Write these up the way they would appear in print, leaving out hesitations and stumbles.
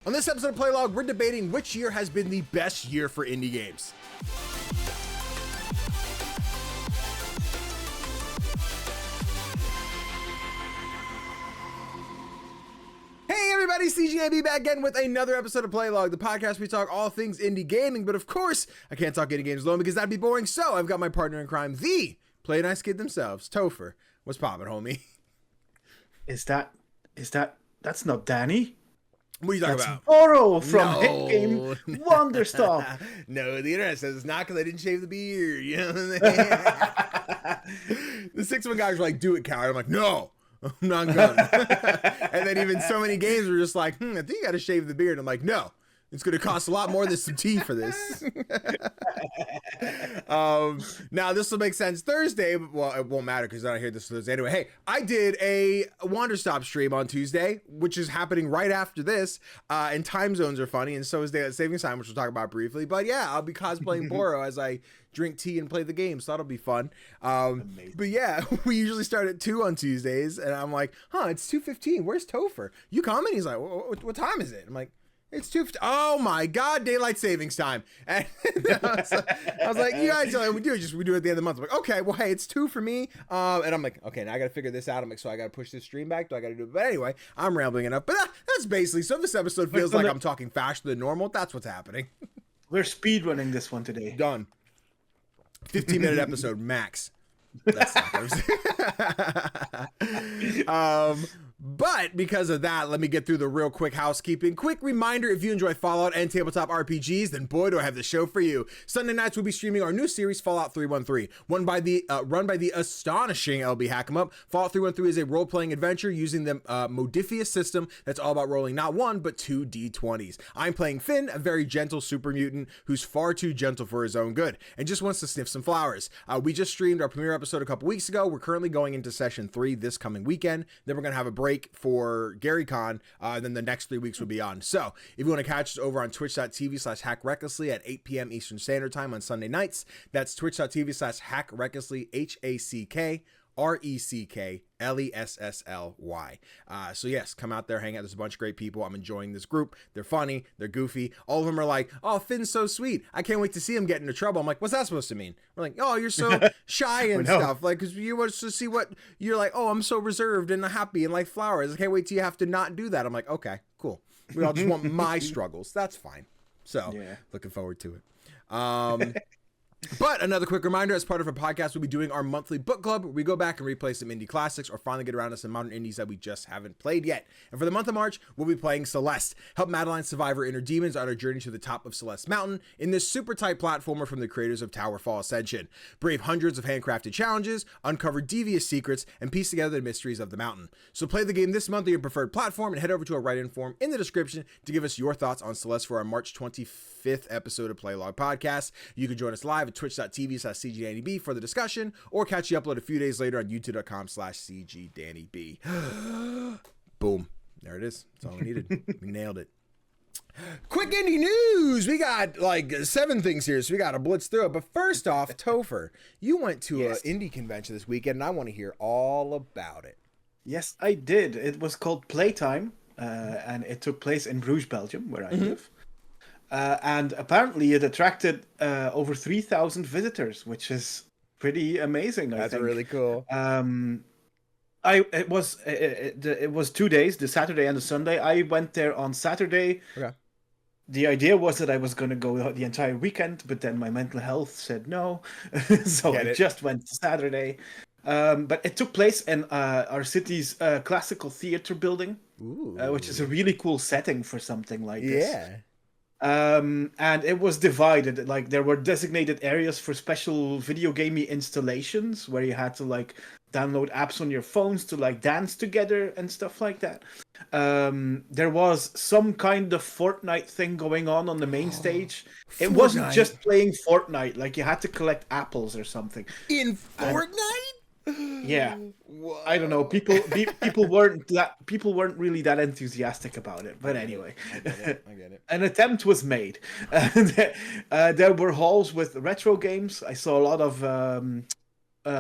On this episode of Playlog, we're debating which year has been the best year for indie games. Hey everybody, CGDannyB back again with another episode of Playlog, the podcast where we talk all things indie gaming, but of course, I can't talk indie games alone because that'd be boring, so I've got my partner in crime, the Play Nice Kid themselves, Tofr. What's poppin', homie? That's not Danny. What are you talking about? Oro from hit game Wanderstop. No, the internet says it's not because I didn't shave the beard. You know what I'm saying? The 6-1 guys were like, do it, coward. I'm like, no, I'm not gonna. And then even so many games were just like, I think you got to shave the beard. I'm like, no, it's going to cost a lot more than some tea for this. Now this will make sense Thursday, but well, it won't matter because I don't hear this Thursday anyway. Hey, I did a Wanderstop stream on Tuesday, which is happening right after this, and time zones are funny, and so is Daylight Savings Time, which we'll talk about briefly. But yeah, I'll be cosplaying Boro as I drink tea and play the game, so that'll be fun. But yeah, we usually start at 2 on Tuesdays, and I'm like, it's 2:15. Where's Tofr? You coming? He's like, what time is it? I'm like, it's 2:50. Oh my God, Daylight Savings Time. And I was like, you guys, we do it at the end of the month. I'm like, okay, well, hey, it's 2 for me. And I'm like, okay, now I got to figure this out. I'm like, so I got to push this stream back. Do I got to do it? But anyway, I'm rambling enough. But that's basically, so this episode feels like I'm talking faster than normal. That's what's happening. We're speedrunning this one today. Done. 15-minute episode max. That's not but because of that, let me get through the real quick housekeeping. Quick reminder, if you enjoy Fallout and tabletop RPGs, then boy, do I have the show for you. Sunday nights, we'll be streaming our new series, Fallout 313, run by the astonishing LB Hackemup. Fallout 313 is a role-playing adventure using the Modifius system that's all about rolling not 1, but 2 D20s. I'm playing Finn, a very gentle super mutant who's far too gentle for his own good and just wants to sniff some flowers. We just streamed our premiere episode a couple weeks ago. We're currently going into session 3 this coming weekend. Then we're going to have a break for GaryCon, then the next 3 weeks will be on. So if you want to catch us over on twitch.tv/hackrecklessly at 8 p.m. Eastern Standard Time on Sunday nights, that's twitch.tv/hackrecklessly, HACKRECKLESSLY. So yes, come out there, hang out. There's a bunch of great people. I'm enjoying this group. They're funny. They're goofy. All of them are like, oh, Finn's so sweet. I can't wait to see him get into trouble. I'm like, what's that supposed to mean? We're like, oh, you're so shy and stuff. Like, because you want to see what you're like, oh, I'm so reserved and happy and like flowers. I can't wait till you have to not do that. I'm like, okay, cool. We all just want my struggles. That's fine. So yeah, looking forward to it. But another quick reminder, as part of our podcast, we'll be doing our monthly book club where we go back and replay some indie classics or finally get around to some modern indies that we just haven't played yet. And for the month of March, we'll be playing Celeste. Help Madeline survive her inner demons on her journey to the top of Celeste Mountain in this super tight platformer from the creators of Towerfall Ascension. Brave hundreds of handcrafted challenges, uncover devious secrets, and piece together the mysteries of the mountain. So play the game this month on your preferred platform and head over to our write-in form in the description to give us your thoughts on Celeste for our March 25th episode of Playlog Podcast. You can join us live at twitch.tv/CGDannyB for the discussion, or catch the upload a few days later on youtube.com/CGDannyB. Boom. There it is. That's all we needed. We nailed it. Quick indie news. We got like 7 things here, so we got to blitz through it. But first off, Tofr, you went to an indie convention this weekend, and I want to hear all about it. Yes, I did. It was called PlayTime, and it took place in Bruges, Belgium, where I live. And apparently it attracted over 3,000 visitors, which is pretty amazing. That's really cool. It was 2 days, the Saturday and the Sunday. I went there on Saturday. Okay. The idea was that I was going to go the entire weekend, but then my mental health said no, so I just went Saturday. But it took place in our city's classical theater building, which is a really cool setting for something like this. Yeah. And it was divided. Like, there were designated areas for special video gamey installations where you had to like download apps on your phones to like dance together and stuff like that. There was some kind of Fortnite thing going on the main stage. It wasn't just playing Fortnite. Like, you had to collect apples or something. In Fortnite? Yeah. Whoa. I don't know. People weren't really that enthusiastic about it. But anyway, I get it. An attempt was made. There were halls with retro games. I saw a lot of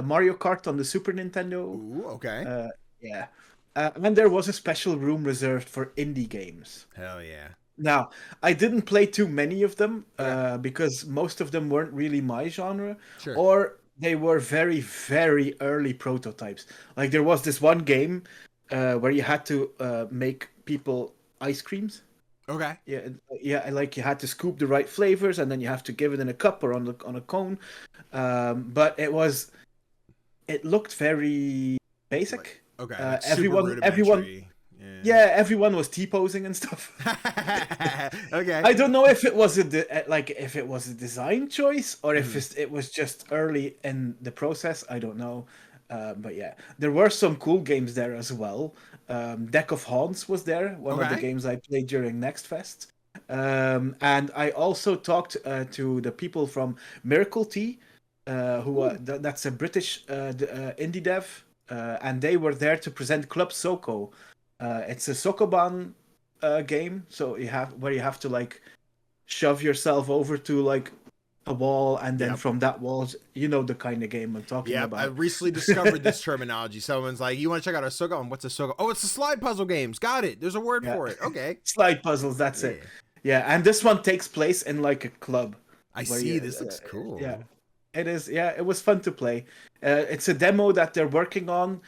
Mario Kart on the Super Nintendo. Ooh, okay. Yeah. And there was a special room reserved for indie games. Hell yeah. Now, I didn't play too many of them Okay. because most of them weren't really my genre, Sure. or they were very, very early prototypes. Like there was this one game where you had to make people ice creams. Okay. Yeah, yeah, like you had to scoop the right flavors, and then you have to give it in a cup or on a cone. But it looked very basic. Okay, like super Everyone, rudimentary. yeah, everyone was T-posing and stuff. Okay. I don't know if it was if it was a design choice or if it was just early in the process. I don't know. But yeah, there were some cool games there as well. Deck of Haunts was there, one of the Okay. games I played during Next Fest. And I also talked to the people from Miracle Tea, that's a British indie dev, and they were there to present Club Soko. It's a Sokoban game, so you have to like shove yourself over to like a wall, and then from that wall, you know the kind of game I'm talking about. I recently discovered this terminology. Someone's like, "You want to check out a Sogo?" What's a Sogo? Oh, it's a slide puzzle games. Got it. There's a word for it. Okay. Slide puzzles. That's it. Yeah, and this one takes place in like a club. I see. This looks cool. Yeah, it is. Yeah, it was fun to play. It's a demo that they're working on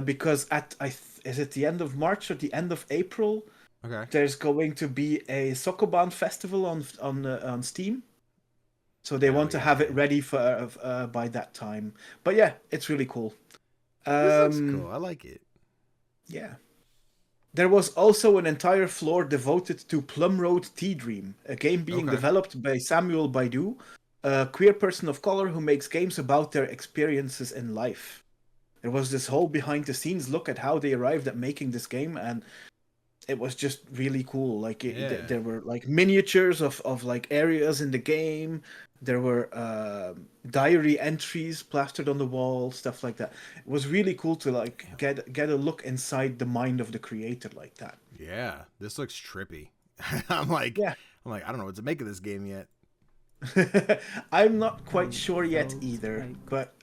because is it the end of March or the end of April? Okay. There's going to be a Sokoban festival on Steam. So they want to have it ready for by that time. But yeah, it's really cool. This looks cool. I like it. Yeah. There was also an entire floor devoted to Plum Road Tea Dream, a game being developed by Samuel Baidu, a queer person of color who makes games about their experiences in life. There was this whole behind-the-scenes look at how they arrived at making this game, and it was just really cool. Like there were like miniatures of like areas in the game. There were diary entries plastered on the wall, stuff like that. It was really cool to like get a look inside the mind of the creator like that. Yeah, this looks trippy. I'm like, I don't know what to make of this game yet. I'm not quite sure yet either, but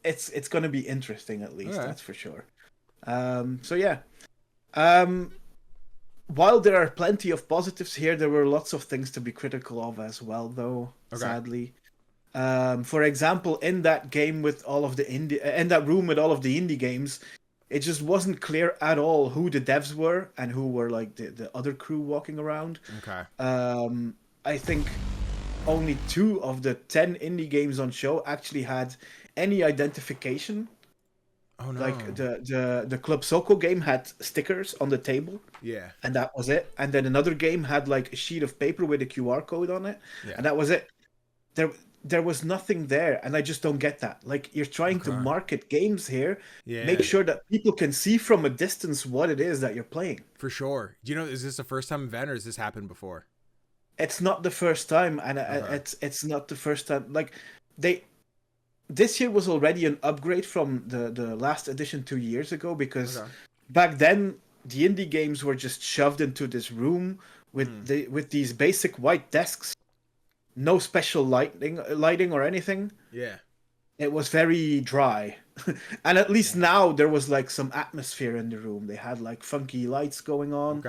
it's going to be interesting at least. That's for sure. So yeah. While there are plenty of positives here, there were lots of things to be critical of as well, though, sadly. For example, in that game with all of the in that room with all of the indie games, it just wasn't clear at all who the devs were and who were like the other crew walking around. Okay. I think only 2 of the 10 indie games on show actually had any identification. Oh no! Like the Club Soko game had stickers on the table. Yeah. And that was it. And then another game had like a sheet of paper with a QR code on it. Yeah. And that was it. There was nothing there, and I just don't get that. Like you're trying to market games here. Yeah. Make sure that people can see from a distance what it is that you're playing. For sure. Do you know, is this a first time event or has this happened before? It's not the first time, and it's not the first time. Like this year was already an upgrade from the last edition 2 years ago, because back then the indie games were just shoved into this room with these basic white desks, no special lighting or anything. Yeah, it was very dry. And at least now there was like some atmosphere in the room. They had like funky lights going on.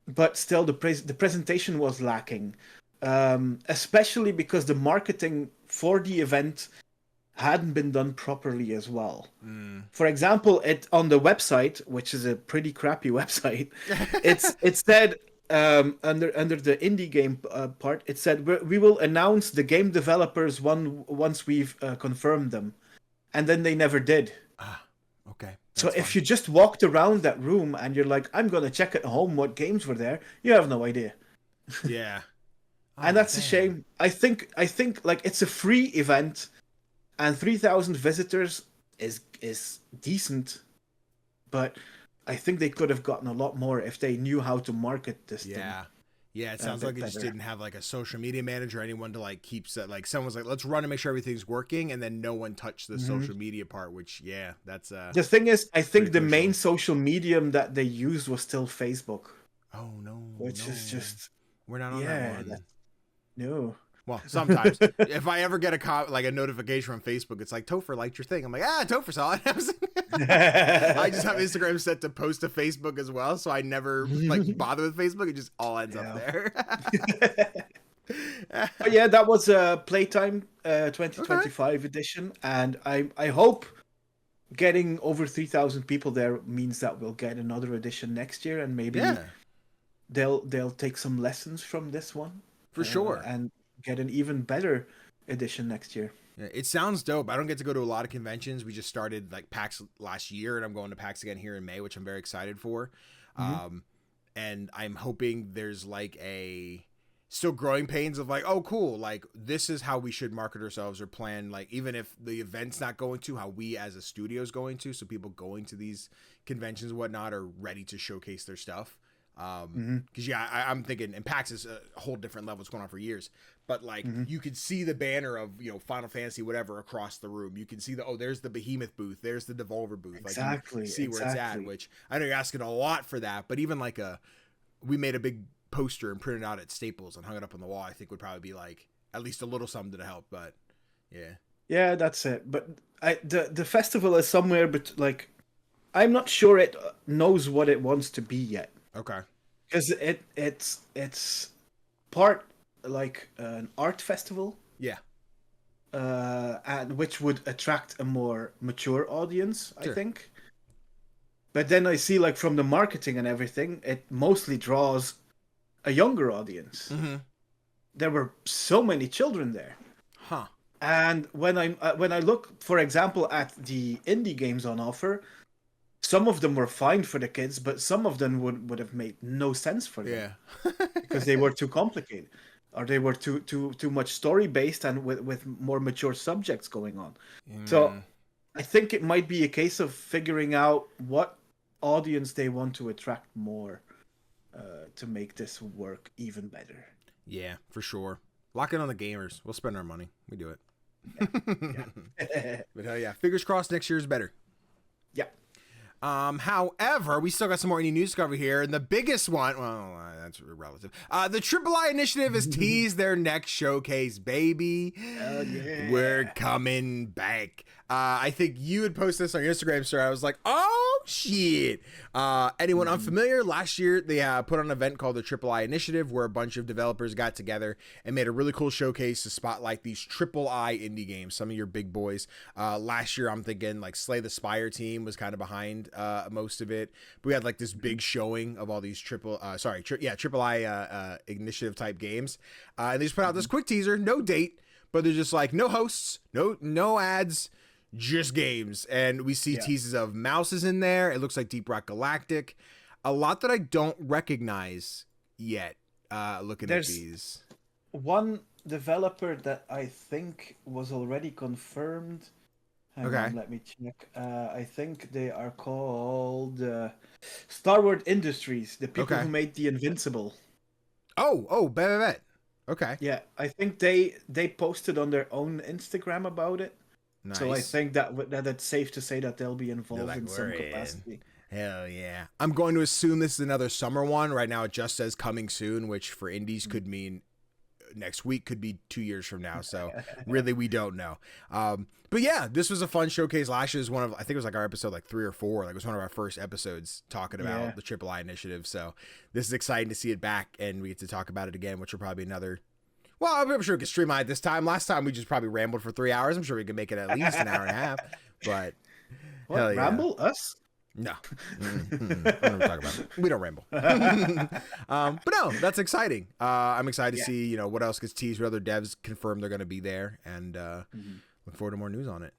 But still the presentation was lacking. Especially because the marketing for the event hadn't been done properly as well. For example, it on the website, which is a pretty crappy website, it said under the indie game part, it said we will announce the game developers once we've confirmed them, and then they never did. Okay. So if you just walked around that room and you're like, I'm gonna check at home what games were there, you have no idea. Yeah. And that's a shame. I think like it's a free event, and 3,000 visitors is decent, but I think they could have gotten a lot more if they knew how to market this thing. Yeah, it sounds like it just didn't have like a social media manager or anyone to like keep set. Like someone's like, let's run and make sure everything's working, and then no one touched the social media part, which that's the thing is, I think the main social medium that they used was still Facebook. Oh no. Which is just we're not on that one. No. Well, sometimes if I ever get a notification from Facebook, it's like Tofr liked your thing. I'm like, Tofr saw it. I just have Instagram set to post to Facebook as well, so I never like bother with Facebook. It just all ends up there. But yeah, that was a PlayTime 2025 edition, and I hope getting over 3,000 people there means that we'll get another edition next year, and maybe they'll take some lessons from this one for sure, and get an even better edition next year. Yeah, it sounds dope. I don't get to go to a lot of conventions. We just started like PAX last year, and I'm going to PAX again here in May, which I'm very excited for. And I'm hoping there's like a still growing pains of like, oh, cool. Like this is how we should market ourselves or plan. Like even if the event's not going to, how we as a studio is going to. So people going to these conventions and whatnot are ready to showcase their stuff. Because I'm thinking, and PAX is a whole different level. It's going on for years, but like you could see the banner of Final Fantasy whatever across the room. You can see there's the Behemoth booth, there's the Devolver booth. Exactly. Like see where it's at. Which I know you're asking a lot for that, but even like we made a big poster and printed out at Staples and hung it up on the wall. I think would probably be like at least a little something to help. But yeah, that's it. But the festival is somewhere, but like I'm not sure it knows what it wants to be yet. Okay. Because it's part like an art festival. Yeah. And which would attract a more mature audience, Sure. I think. But then I see like from the marketing and everything, it mostly draws a younger audience. There were so many children there. Huh. And when I look, for example, at the indie games on offer, some of them were fine for the kids, but some of them would have made no sense for them. Yeah. Because they were too complicated, or they were too much story based and with more mature subjects going on. So I think it might be a case of figuring out what audience they want to attract more to make this work even better. Yeah, for sure. Lock in on the gamers. We'll spend our money. We do it. Yeah. But hell yeah, fingers crossed next year is better. Yeah. However, we still got some more indie news to cover here, and the biggest one, well, that's relative. The AAA Initiative has teased their next showcase, baby. Oh, yeah. We're coming back. I think you had posted this on your Instagram story. I was like, oh, shit. Anyone unfamiliar? Last year, they put on an event called the AAA Initiative where a bunch of developers got together and made a really cool showcase to spotlight these AAA indie games, some of your big boys. Last year, I'm thinking like Slay the Spire team was kind of behind most of it. But we had like this big showing of all these AAA Initiative type games. And they just put out this quick teaser, no date, but they're just like no hosts, no ads, just games. And we see teases of Mouses in there. It looks like Deep Rock Galactic. A lot that I don't recognize yet looking at these. One developer that I think was already confirmed. Hang on, let me check. I think they are called Starward Industries, the people who made the Invincible. Oh, bet. Okay. Yeah, I think they posted on their own Instagram about it. Nice. So I think that it's safe to say that they'll be involved in some capacity. Hell yeah. I'm going to assume this is another summer one. Right now it just says coming soon, which for indies could mean next week, could be 2 years from now. So really, we don't know. But yeah, this was a fun showcase. Last year was one of, I think it was like our episode like 3 or 4. Like it was one of our first episodes talking about the AAA Initiative. So this is exciting to see it back, and we get to talk about it again, which will probably be another. Well, I'm sure we can streamline it this time. Last time we just probably rambled for 3 hours. I'm sure we can make it at least an hour and a half. But what, hell yeah. Ramble us? No. We don't ramble. But no, that's exciting. I'm excited to see, what else gets teased, what other devs confirm they're going to be there, and look forward to more news on it.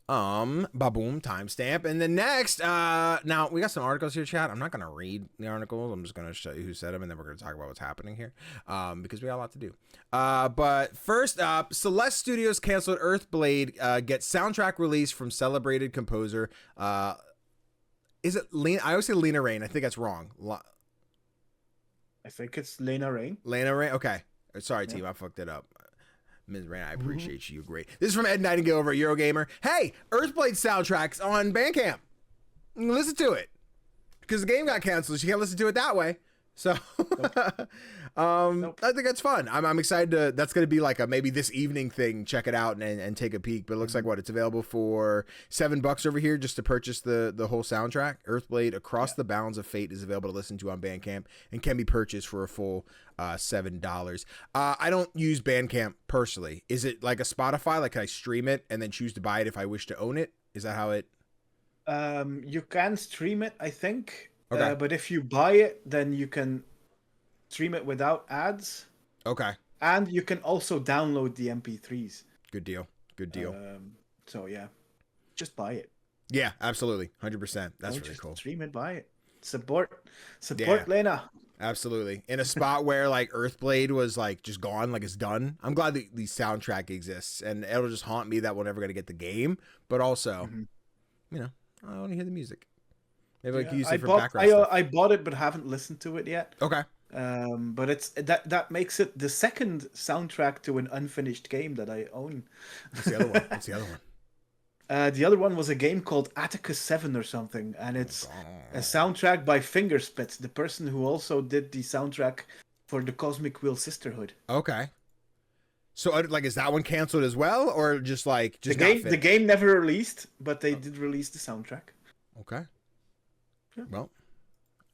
Baboom, timestamp. And then next, now we got some articles here, chat. I'm not going to read the articles. I'm just going to show you who said them, and then we're going to talk about what's happening here, because we got a lot to do. But first up, Celeste Studios canceled Earthblade, gets soundtrack release from celebrated composer. Is it Lena? I always say Lena Raine. I think that's wrong. I think it's Lena Raine. Lena Raine? Okay. Sorry, team. I fucked it up. Ms. Rain, I appreciate you. Great. This is from Ed Nightingale over at Eurogamer. Hey, Earthblade soundtrack's on Bandcamp. Listen to it. Because the game got canceled. You can't listen to it that way. So, I think that's fun. I'm excited to. That's going to be like a maybe this evening thing. Check it out and take a peek. But it looks like what it's available for $7 over here just to purchase the whole soundtrack. Earthblade Across the Bounds of Fate is available to listen to on Bandcamp and can be purchased for a full $7. I don't use Bandcamp personally. Is it like a Spotify? Like, can I stream it and then choose to buy it if I wish to own it? Is that how it? You can stream it, I think. Okay. But if you buy it, then you can stream it without ads. Okay. And you can also download the MP3s. Good deal. Good deal. So yeah, just buy it. Yeah, absolutely. 100%. That's really cool. Stream it, buy it. Support Yeah. Lena. Absolutely. In a spot where like Earthblade was like just gone, like it's done. I'm glad that the soundtrack exists, and it'll just haunt me that we're never going to get the game, but also, you know, I want to hear the music. Maybe I can use it for background stuff. I bought it, but haven't listened to it yet. Okay. But it's that makes it the second soundtrack to an unfinished game that I own. What's the other one? What's the other one? The other one was a game called Atticus 7 or something, and it's a soundtrack by Fingerspitz, the person who also did the soundtrack for the Cosmic Wheel Sisterhood. Okay. So, like, is that one canceled as well, or just like the game never released, but they did release the soundtrack. Okay. Yeah. Well,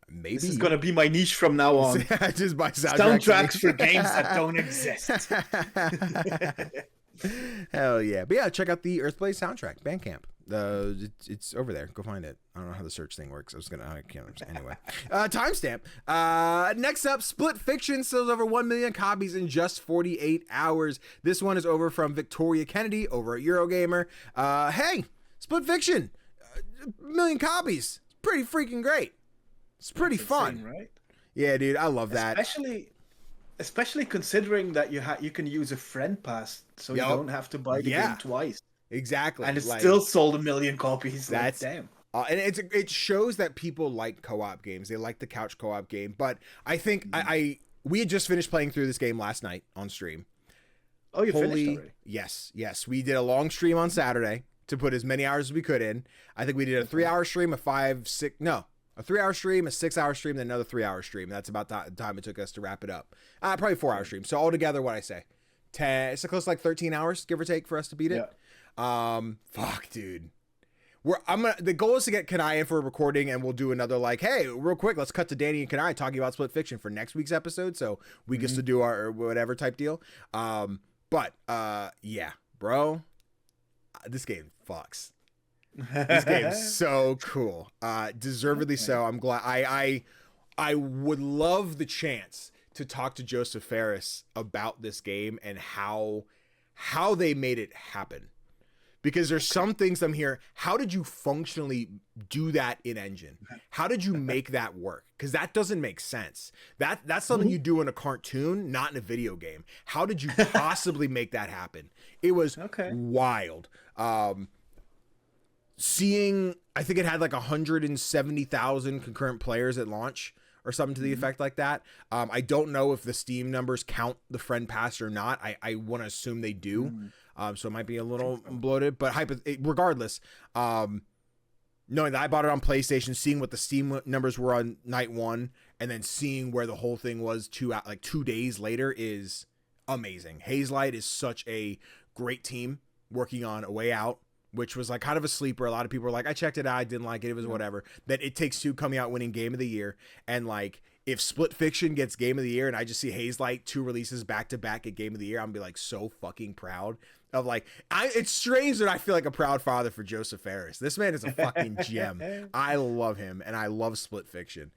maybe this is gonna be my niche from now on. Just buy soundtracks for games that don't exist. Hell yeah! But yeah, check out the Earthblade soundtrack, Bandcamp. It's over there. Go find it. I don't know how the search thing works. I can't understand. Anyway, timestamp. Next up, Split Fiction sells over 1 million copies in just 48 hours. This one is over from Victoria Kennedy over at Eurogamer. Hey, Split Fiction, 1 million copies. It's pretty freaking great. It's pretty fun, right? Yeah, dude, I love that. Especially considering that you can use a friend pass, so you don't have to buy the game twice. Exactly, and it's still sold 1 million copies. That's damn. And it shows that people like co-op games. They like the couch co-op game. But I think we had just finished playing through this game last night on stream. Oh, you finished already? Yes. We did a long stream on Saturday to put as many hours as we could in. I think we did a 3-hour stream, a 3-hour stream, a 6-hour stream, then another 3-hour stream. That's about the time it took us to wrap it up. Probably 4-hour stream. So altogether, what I say, 10. It's close to like 13 hours, give or take, for us to beat it. Yeah. Fuck, dude. The goal is to get Kanai in for a recording, and we'll do another like, hey, real quick, let's cut to Danny and Kanai talking about Split Fiction for next week's episode, so we get to do our whatever type deal. Yeah, bro, this game fucks. This game's so cool. Deservedly so. I'm glad. I would love the chance to talk to Joseph Ferris about this game and how they made it happen. Because there's some things I'm here. How did you functionally do that in engine? How did you make that work? Because that doesn't make sense. That's something you do in a cartoon, not in a video game. How did you possibly make that happen? It was wild. Seeing, I think it had like 170,000 concurrent players at launch or something to the effect like that. I don't know if the Steam numbers count the friend pass or not. I want to assume they do. So it might be a little bloated, but regardless, knowing that I bought it on PlayStation, seeing what the Steam numbers were on night one, and then seeing where the whole thing was 2 days later is amazing. Hazelight is such a great team working on A Way Out, which was like kind of a sleeper. A lot of people were like, I checked it out, I didn't like it, it was whatever. That It Takes Two coming out winning Game of the Year, and like if Split Fiction gets Game of the Year and I just see Hazelight 2 releases back to back at Game of the Year, I'm gonna be like so fucking proud of like it's strange that I feel like a proud father for Joseph Ferris. This man is a fucking gem. I love him, and I love Split Fiction.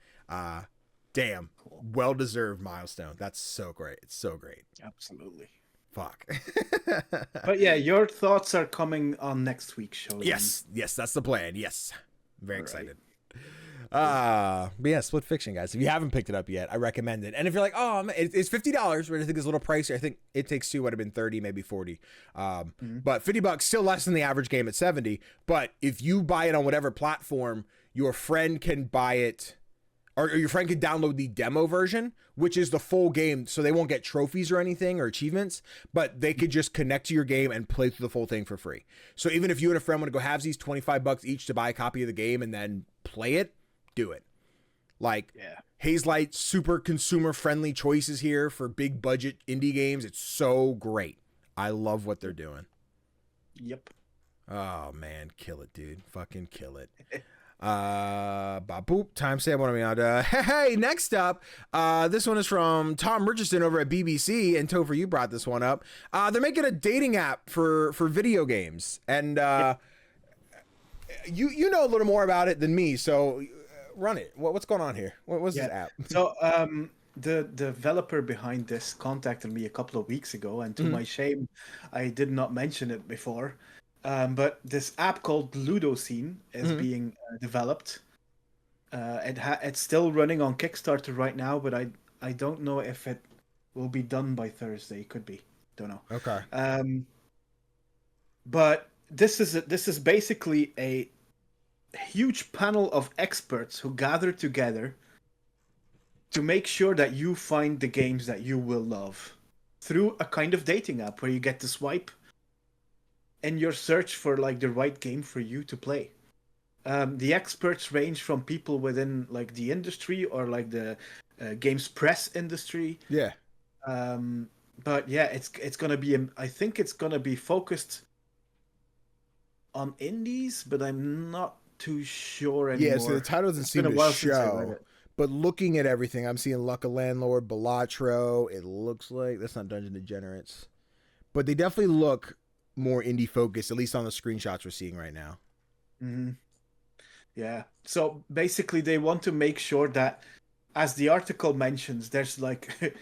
Damn, well deserved milestone. That's so great. It's so great. Absolutely. Fuck. But yeah, your thoughts are coming on next week's show. Yes, that's the plan. Yes, I'm very excited. But yeah, Split Fiction, guys. If you haven't picked it up yet, I recommend it. And if you're like, oh, it's $50, which I think is a little pricey. I think It Takes Two would have been 30, maybe 40. But $50 still less than the average game at 70. But if you buy it on whatever platform, your friend can buy it, or your friend can download the demo version, which is the full game, so they won't get trophies or anything or achievements, but they could just connect to your game and play through the full thing for free. So even if you and a friend want to go halvesies, $25 each to buy a copy of the game and then play it, do it. Like, Haze Light, super consumer friendly choices here for big budget indie games. It's so great. I love what they're doing. Yep. Oh man, kill it, dude. Fucking kill it. Boop. Timestamp. What are we on? Hey, next up, this one is from Tom Richardson over at BBC, and Tofr, you brought this one up. They're making a dating app for video games, and you know a little more about it than me, so run it. What's going on here? What's this app? So the developer behind this contacted me a couple of weeks ago, and to my shame, I did not mention it before. But this app called Ludo Scene is being developed. It's still running on Kickstarter right now, but I don't know if it will be done by Thursday. Could be, don't know. Okay. But this is basically a huge panel of experts who gather together to make sure that you find the games that you will love through a kind of dating app where you get to swipe in your search for like the right game for you to play. The experts range from people within like the industry or like the games press industry. Yeah. But yeah, it's gonna be. I think it's gonna be focused on indies, but I'm not too sure anymore. Yeah. So the title doesn't seem to show. But looking at everything, I'm seeing Luck of Landlord, Balatro. It looks like that's not Dungeon Degenerates, but they definitely look more indie focused, at least on the screenshots we're seeing right now. Yeah. So basically they want to make sure that, as the article mentions, there's like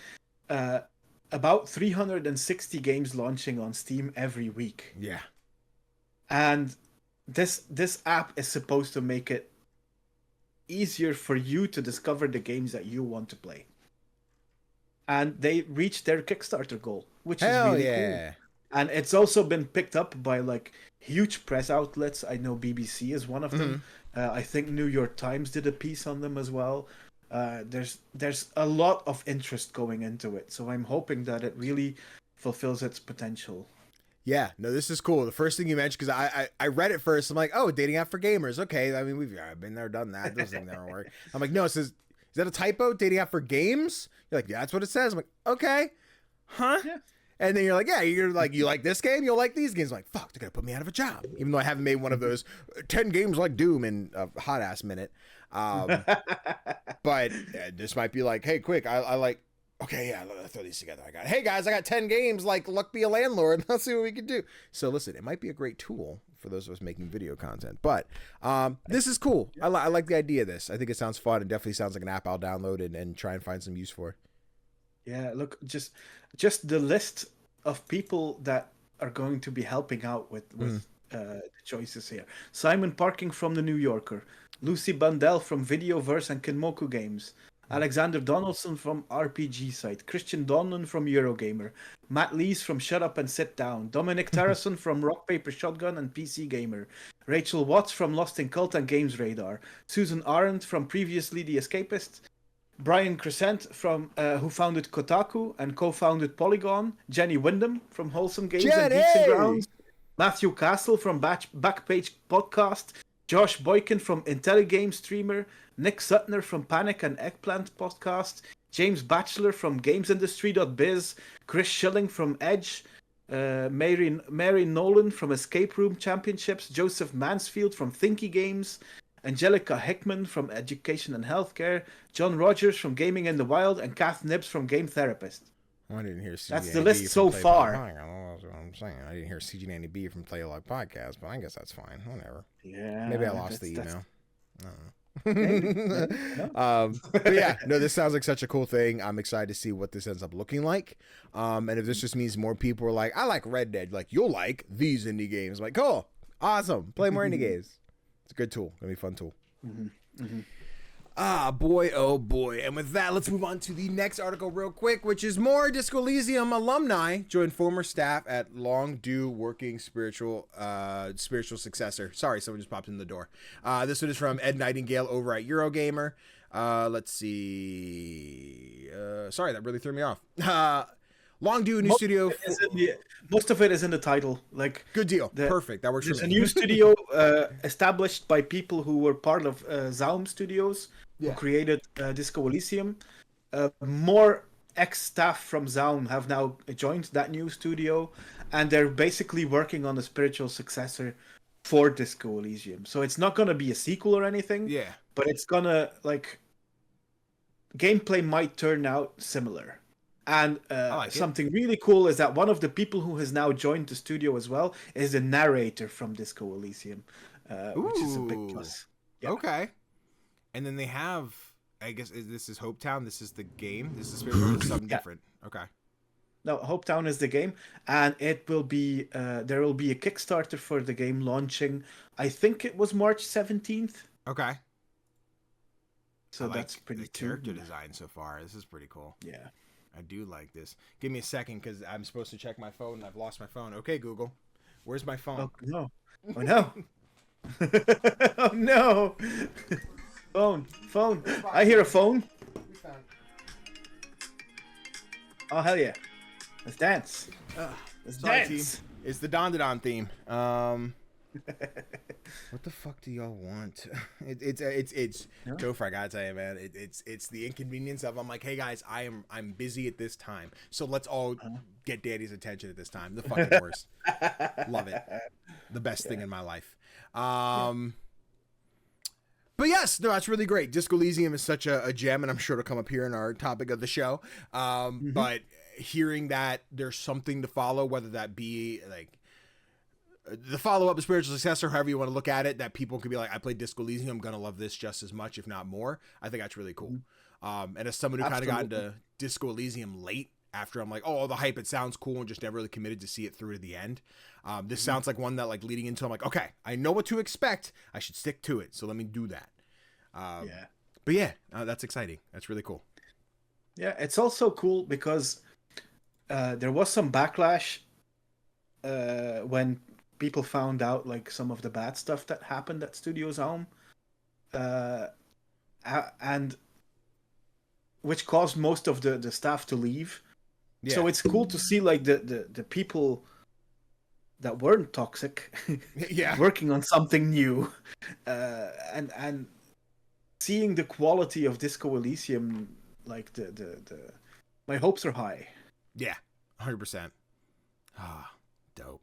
about 360 games launching on Steam every week. Yeah. And this app is supposed to make it easier for you to discover the games that you want to play. And they reached their Kickstarter goal, which is really cool. And it's also been picked up by like huge press outlets. I know BBC is one of them. I think New York Times did a piece on them as well. There's a lot of interest going into it. So I'm hoping that it really fulfills its potential. Yeah, no, this is cool. The first thing you mentioned, because I read it first, I'm like, oh, dating app for gamers. Okay, I mean, we've been there, done that. Those things never work. I'm like, no, it says, is that a typo? Dating app for games? You're like, yeah, that's what it says. I'm like, okay, huh? Yeah. And then you're like, yeah, you're like, you like this game? You'll like these games. I'm like, fuck, they're going to put me out of a job. Even though I haven't made one of those 10 games like Doom in a hot ass minute. But this might be like, hey, quick, I like, okay, yeah, let's throw these together. Hey guys, I got 10 games like Luck Be a Landlord. Let's see what we can do. So listen, it might be a great tool for those of us making video content. But this is cool. I like the idea of this. I think it sounds fun and definitely sounds like an app I'll download and try and find some use for. Yeah, look, just the list of people that are going to be helping out with the choices here. Simon Parking from The New Yorker, Lucy Bundell from Videoverse and Kinmoku Games, Alexander Donaldson from RPG Site, Christian Donlan from Eurogamer, Matt Lees from Shut Up and Sit Down, Dominic Tarrison from Rock Paper Shotgun and PC Gamer, Rachel Watts from Lost in Cult and Games Radar, Susan Arendt from previously The Escapist, Brian Crescent from who founded Kotaku and co-founded Polygon, Jenny Wyndham from Wholesome Games and Geeks and Grounds, Matthew Castle from Backpage Podcast, Josh Boykin from IntelliGame Streamer, Nick Sutner from Panic and Eggplant Podcast, James Batchelor from GamesIndustry.biz, Chris Schilling from Edge, Mary Nolan from Escape Room Championships, Joseph Mansfield from Thinky Games, Angelica Hickman from Education and Healthcare, John Rogers from Gaming in the Wild, and Kath Nibbs from Game Therapist. I didn't hear CGDannyB. That's the list so far. That's what I'm saying. I didn't hear CGDannyB from PlayLog Podcast, but I guess that's fine. Whatever. Yeah. Maybe I lost the email. I don't know. But yeah, no, this sounds like such a cool thing. I'm excited to see what this ends up looking like. And if this just means more people are like, I like Red Dead, like you'll like these indie games. I'm like, cool, awesome, play more indie games. It's a good tool. Gonna be a fun tool. Ah, boy, oh boy. And with that, let's move on to the next article real quick, which is more Disco Elysium alumni join former staff at long due working spiritual successor. Sorry, someone just popped in the door. This one is from Ed Nightingale over at Eurogamer. Let's see. Sorry, that really threw me off. Long due new studio. Most of it is in the title. Like, good deal. Perfect. That works. There's a new studio established by people who were part of Zaum Studios, who created Disco Elysium. More ex-staff from Zaun have now joined that new studio, and they're basically working on a spiritual successor for Disco Elysium. So it's not gonna be a sequel or anything. Yeah. But it's gonna gameplay might turn out similar. And something really cool is that one of the people who has now joined the studio as well is the narrator from Disco Elysium, which is a big plus. Yeah. Okay. And then they have, I guess, this is Hopetown. This is the game. This is something different. Okay. No, Hopetown is the game, and it will be there will be a Kickstarter for the game launching. I think it was March 17th. Okay. So that's pretty the character design so far. This is pretty cool. Yeah. I do like this. Give me a second because I'm supposed to check my phone and I've lost my phone. Okay, Google. Where's my phone? Oh, no. Oh, no. Oh, no. Phone. I hear a phone. Oh, hell yeah. Let's dance. Let's dance. Team. It's the Don theme. What the fuck do y'all want? It's Tofr, I gotta tell you, man. It's the inconvenience of, I'm like, hey guys, I'm busy at this time, so let's all get Daddy's attention at this time. The fucking worst. Love it. The best thing in my life. But yes, no, that's really great. Disco Elysium is such a gem, and I'm sure it'll come up here in our topic of the show. But hearing that there's something to follow, whether that be like the follow-up, the spiritual successor, however you want to look at it, that people could be like, I played Disco Elysium, I'm gonna love this just as much, if not more. I think that's really cool. And as someone who kind of got into Disco Elysium late, after I'm like, oh, the hype, it sounds cool, and just never really committed to see it through to the end. This sounds like one that, like, leading into, I'm like, okay, I know what to expect. I should stick to it, so let me do that. But yeah, that's exciting. That's really cool. Yeah, it's also cool because there was some backlash when people found out like some of the bad stuff that happened at Studio Zaun, and which caused most of the staff to leave. Yeah. So it's cool to see like the people that weren't toxic working on something new, and seeing the quality of Disco Elysium, like the my hopes are high. Yeah, 100%. Dope.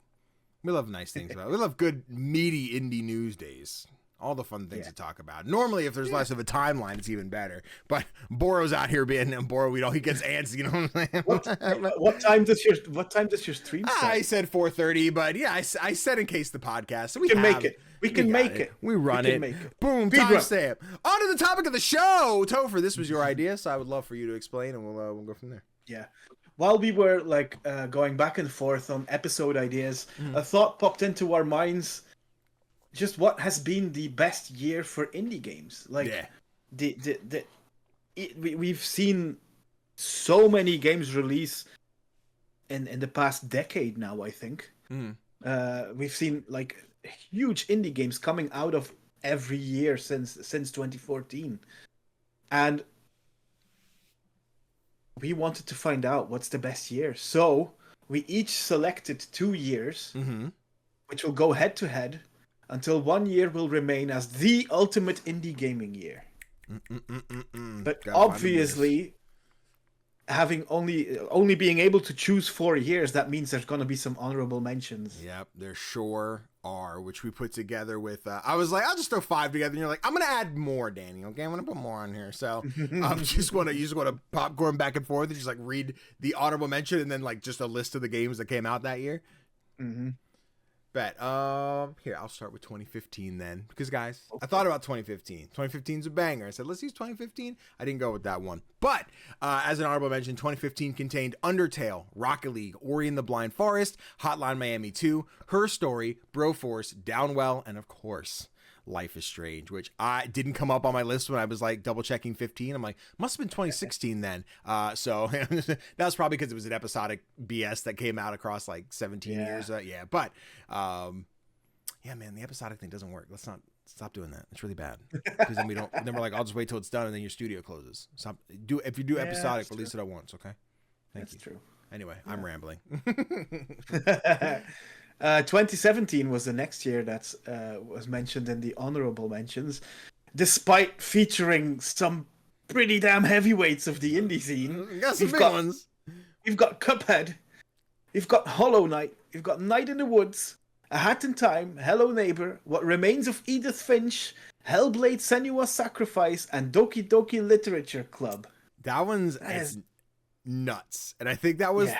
We love nice things about it. We love good, meaty indie news days. All the fun things to talk about. Normally, if there's less of a timeline, it's even better. But Boro's out here being Boro. He gets antsy. You know what I'm saying? What time does your stream start? I said 4:30, but yeah, I said in case the podcast. So we can make it. We can make it. We run it. Boom. Timestamp. On to the topic of the show. Tofr, this was your idea, so I would love for you to explain, and we'll go from there. Yeah. While we were like going back and forth on episode ideas, a thought popped into our minds. Just what has been the best year for indie games? Like, we've seen so many games release in the past decade now. I think we've seen like huge indie games coming out of every year since 2014, and we wanted to find out what's the best year. So we each selected 2 years, which will go head to head until 1 year will remain as the ultimate indie gaming year. But obviously, having only being able to choose 4 years, that means there's going to be some honorable mentions. Yep, there sure are, which we put together with, I was like, I'll just throw 5 together, and you're like, I'm going to add more, Danny, okay? I'm going to put more on here. So you just want to popcorn back and forth and just like read the honorable mention and then like just a list of the games that came out that year. Bet. Here, I'll start with 2015 then. Because, guys, I thought about 2015. 2015's a banger. I said, let's use 2015. I didn't go with that one. But, as an honorable mention, 2015 contained Undertale, Rocket League, Ori and the Blind Forest, Hotline Miami 2, Her Story, Broforce, Downwell, and, of course, Life is Strange, which I didn't come up on my list when I was like double checking 15. I'm like, must have been 2016 then. So that was probably because it was an episodic BS that came out across like 17 years. But yeah, man, the episodic thing doesn't work. Let's not stop doing that. It's really bad because then then we're like, I'll just wait till it's done and then your studio closes. If you do episodic, release it at once. Okay. That's true. Anyway, I'm rambling. 2017 was the next year that was mentioned in the honorable mentions. despite featuring some pretty damn heavyweights of the indie scene. Got some big ones. We've got Cuphead. We've got Hollow Knight. We've got Night in the Woods. A Hat in Time. Hello Neighbor. What Remains of Edith Finch. Hellblade Senua's Sacrifice. And Doki Doki Literature Club. That one's nuts. And I think that was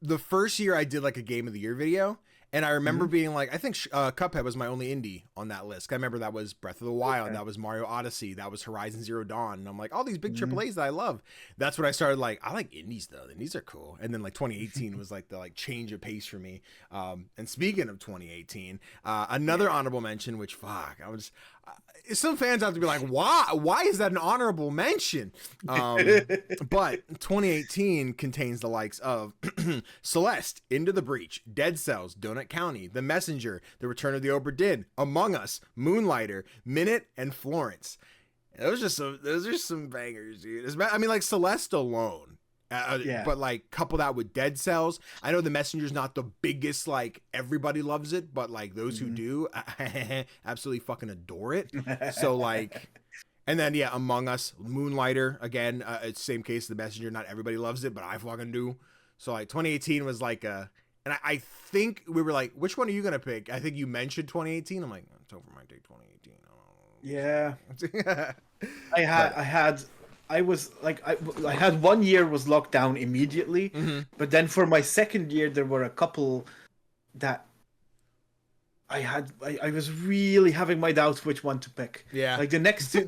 the first year I did like a Game of the Year video. And I remember being like, I think Cuphead was my only indie on that list. I remember that was Breath of the Wild, that was Mario Odyssey, that was Horizon Zero Dawn. And I'm like, all these big AAAs that I love. That's when I started like, I like indies though. The indies are cool. And then like 2018 was like the like change of pace for me. And speaking of 2018, another honorable mention, which some fans have to be like, why is that an honorable mention? But 2018 contains the likes of Celeste, Into the Breach, Dead Cells, Donut County, The Messenger, The Return of the Obra Dinn, Among Us, Moonlighter, Minute, and Florence. Those are some bangers, dude. I mean, like Celeste alone. But like couple that with Dead Cells. I know The Messenger's not the biggest, like everybody loves it, but like those who do absolutely fucking adore it. So like, and then Among Us, Moonlighter again. It's same case. The Messenger, not everybody loves it, but I fucking do. So like 2018 was like and I think we were like, which one are you gonna pick? I think you mentioned 2018. I'm like, Tofr might take 2018. Yeah. I had 1 year was locked down immediately, but then for my second year there were a couple that I was really having my doubts which one to pick. Yeah. Like the next 2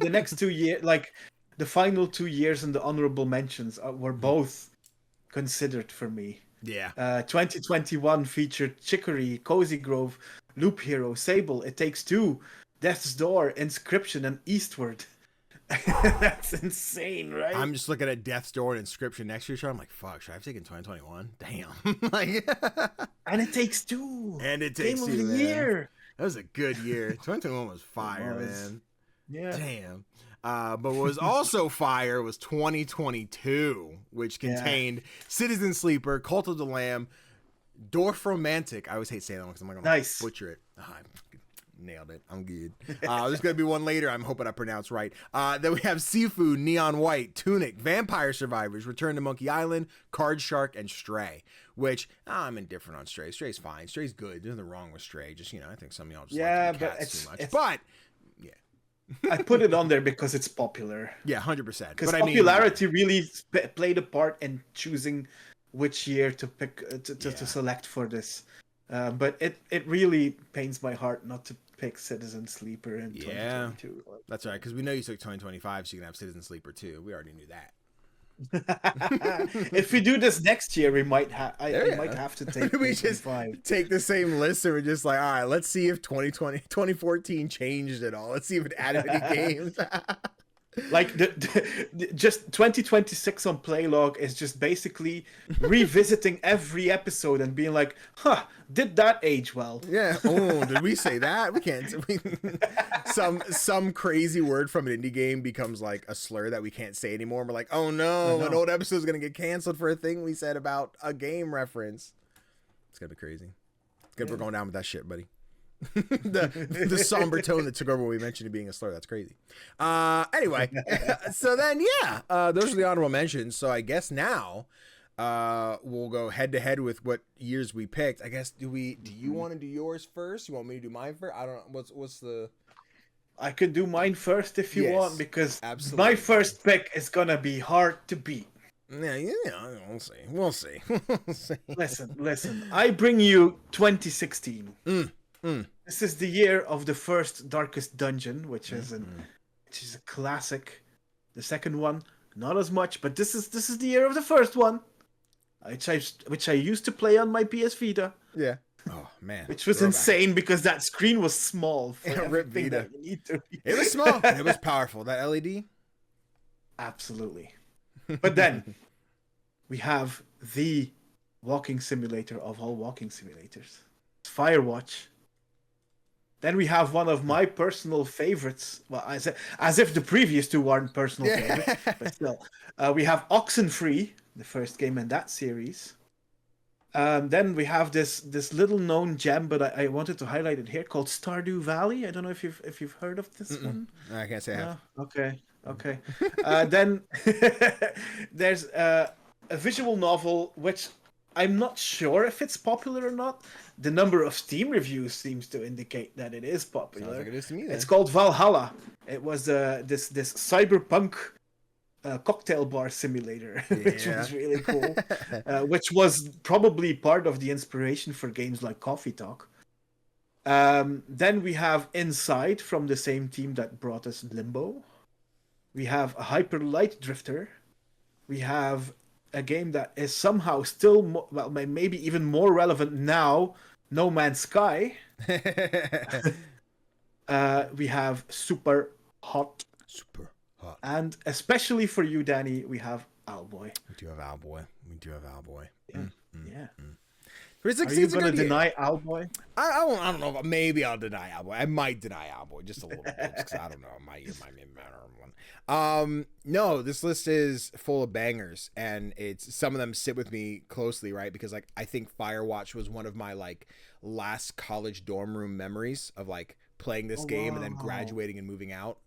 years, like the final 2 years and the honorable mentions were both considered for me. Yeah. 2021 featured Chicory, Cozy Grove, Loop Hero, Sable, It Takes Two, Death's Door, Inscription, and Eastward. That's insane, right? I'm just looking at Death's Door and Inscription next year. I'm like, fuck, should I have taken 2021? Damn. Like, and It Takes Two. And It Takes Two. Game of the year. That was a good year. 2021 was fire, man. Yeah. Damn. But what was also fire was 2022, which contained Citizen Sleeper, Cult of the Lamb, Dorf Romantic. I always hate saying that one because I'm not going to butcher it. Nailed it. I'm good. There's going to be one later I'm hoping I pronounce right. Then we have Seafood, Neon White, Tunic, Vampire Survivors, Return to Monkey Island, Card Shark, and Stray, which I'm indifferent on Stray. Stray's fine. Stray's good. There's nothing wrong with Stray. Just, I think some of y'all just like the cats too much. But, I put it on there because it's popular. Yeah, 100%. Because popularity really played a part in choosing which year to pick to select for this. But it really pains my heart not to pick Citizen Sleeper in 2022. That's right, because we know you took 2025, so you can have Citizen Sleeper too. We already knew that. If we do this next year, we might have. I might have to take. We just take the same list, and we're just like, all right, let's see if 2014 changed at all. Let's see if it added any games. Like just 2026 on Playlog is just basically revisiting every episode and being like, did that age well? Yeah. Oh, did we say that? We can't. Some crazy word from an indie game becomes like a slur that we can't say anymore. And we're like, oh no, an old episode is gonna get canceled for a thing we said about a game reference. It's gonna be crazy. It's good we're going down with that shit, buddy. the somber tone that took over when we mentioned it being a slur. That's crazy. Anyway, so then those are the honorable mentions. So I guess now we'll go head to head with what years we picked. I guess do you want to do yours first? You want me to do mine first? I don't know. What's the I could do mine first if you want, because my first pick is gonna be hard to beat. Yeah, we'll see. Listen. I bring you 2016. This is the year of the first Darkest Dungeon, which is a classic. The second one, not as much, but this is the year of the first one, which I used to play on my PS Vita. Yeah. Oh man. Which was insane because that screen was small. For everything that you need to read. It was small. It was powerful. That LED. Absolutely. But then we have the walking simulator of all walking simulators, Firewatch. Then we have one of my personal favorites. Well, as if the previous two weren't personal favorites, but still. We have Oxenfree, the first game in that series. Then we have this little known gem, but I wanted to highlight it here, called Stardew Valley. I don't know if you've heard of this one. I can't say I have. Okay. Then there's a visual novel, which I'm not sure if it's popular or not. The number of Steam reviews seems to indicate that it is popular. Sounds like it is to me, then. It's called Valhalla. It was this cyberpunk cocktail bar simulator, which was really cool. Which was probably part of the inspiration for games like Coffee Talk. Then we have Inside, from the same team that brought us Limbo. We have a Hyper Light Drifter. We have a game that is somehow still, maybe even more relevant now, No Man's Sky. We have Super Hot. And especially for you, Danny, we have Owlboy. We do have Owlboy. Yeah. Are you going to deny Owlboy? I don't know. Maybe I'll deny Owlboy. I might deny Owlboy just a little bit, because I don't know. Maybe one. No, this list is full of bangers, and some of them sit with me closely, right? Because like I think Firewatch was one of my like last college dorm room memories of like playing this game and then graduating and moving out.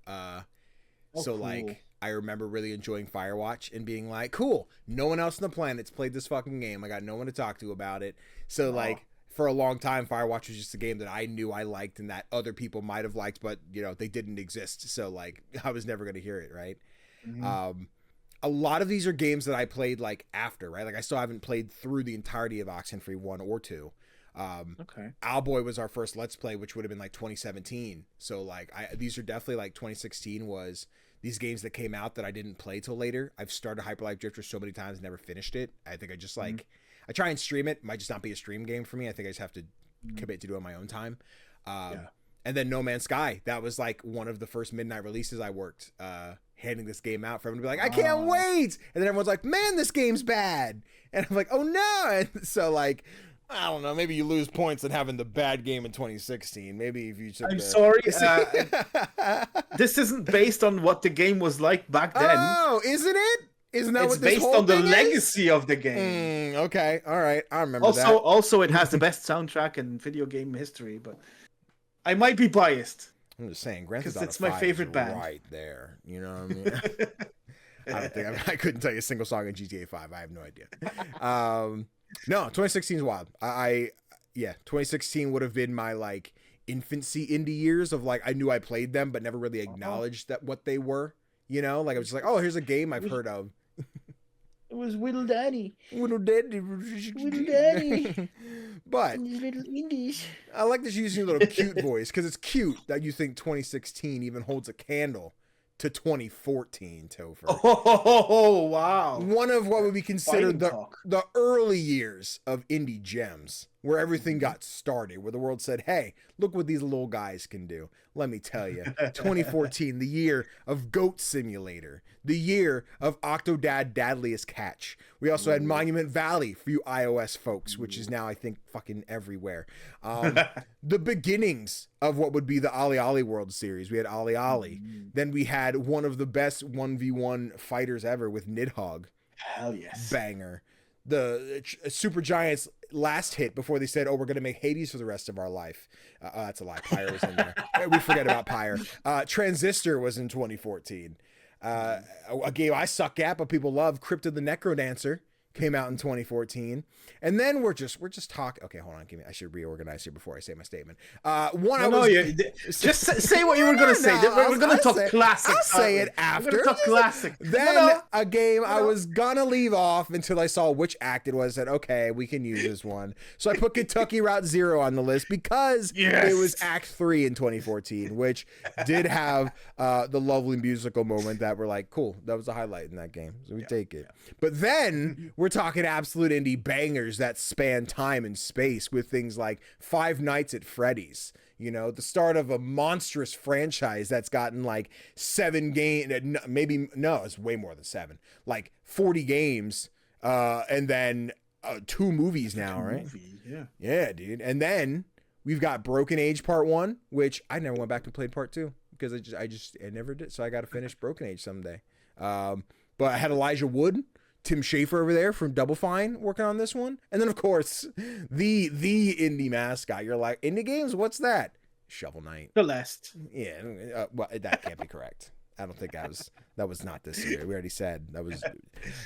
Cool. Like I remember really enjoying Firewatch and being like, cool, no one else on the planet's played this fucking game. I got no one to talk to about it. So like for a long time, Firewatch was just a game that I knew I liked and that other people might have liked, but you know, they didn't exist. So like I was never going to hear it. Right. Mm-hmm. A lot of these are games that I played like after, right? Like I still haven't played through the entirety of Oxenfree 1 or 2. Owlboy was our first Let's Play, which would have been like 2017. So like these are definitely like 2016 was these games that came out that I didn't play till later. I've started Hyper Light Drifter so many times, never finished it. I think I just like, I try and stream it. Might just not be a stream game for me. I think I just have to commit to do it on my own time. And then No Man's Sky. That was like one of the first midnight releases I worked, handing this game out for everyone to be like, I can't wait. And then everyone's like, man, this game's bad. And I'm like, oh no. And so like, I don't know. Maybe you lose points in having the bad game in 2016. Maybe if you took sorry. This isn't based on what the game was like back then. Oh, isn't it? Isn't that what this based whole on the thing legacy of the game? Okay. All right. I remember that. Also, it has the best soundtrack in video game history, but I might be biased. I'm just saying, Grand Theft Auto 5 it's my favorite band right there. You know what I mean? I couldn't tell you a single song in GTA 5. I have no idea. No, 2016 is wild. 2016 would have been my like infancy indie years of like I knew I played them but never really acknowledged that what they were. You know, like I was just like, oh, here's a game I've heard of. It was Little Daddy. Little Daddy. But little indies. I like this using a little cute voice because it's cute that you think 2016 even holds a candle to 2014, Tofr. Oh, wow. One of what would be considered the early years of indie gems, where everything got started, where the world said, hey, look what these little guys can do. Let me tell you, 2014, the year of Goat Simulator, the year of Octodad Dadliest Catch. We also had Monument Valley for you iOS folks, which is now, I think, fucking everywhere. The beginnings of what would be the Ollie Ollie World Series. We had Ollie Ollie. Then we had one of the best 1v1 fighters ever with Nidhogg. Hell yes. Banger. The Super Giants last hit before they said, oh, we're going to make Hades for the rest of our life. That's a lie. Pyre was in there. We forget about Pyre. Transistor was in 2014. A game I suck at, but people love, Crypto the Necrodancer, came out in 2014. And then we're just talking. Okay, hold on. I should reorganize here before I say my statement. Just say what you were going to say. We're going to talk classics. I'll say it after. We're going to talk classics. Then a game I was going to leave off until I saw which act it was. I said, okay, we can use this one. So I put Kentucky Route Zero on the list because it was Act 3 in 2014, which did have the lovely musical moment that we're like, cool, that was a highlight in that game. So we take it. But then we're talking absolute indie bangers that span time and space with things like Five Nights at Freddy's, you know, the start of a monstrous franchise that's gotten like 7 games, it's way more than 7, like 40 games, and then 2 movies now, right? Yeah, dude. And then we've got Broken Age Part 1, which I never went back and played Part 2 because I never did. So I got to finish Broken Age someday. But I had Elijah Wood Tim Schafer over there from Double Fine working on this one. And then, of course, the indie mascot. You're like, indie games? What's that? Shovel Knight. The last. Yeah, well, that can't be correct. I don't think that was not this year. We already said that was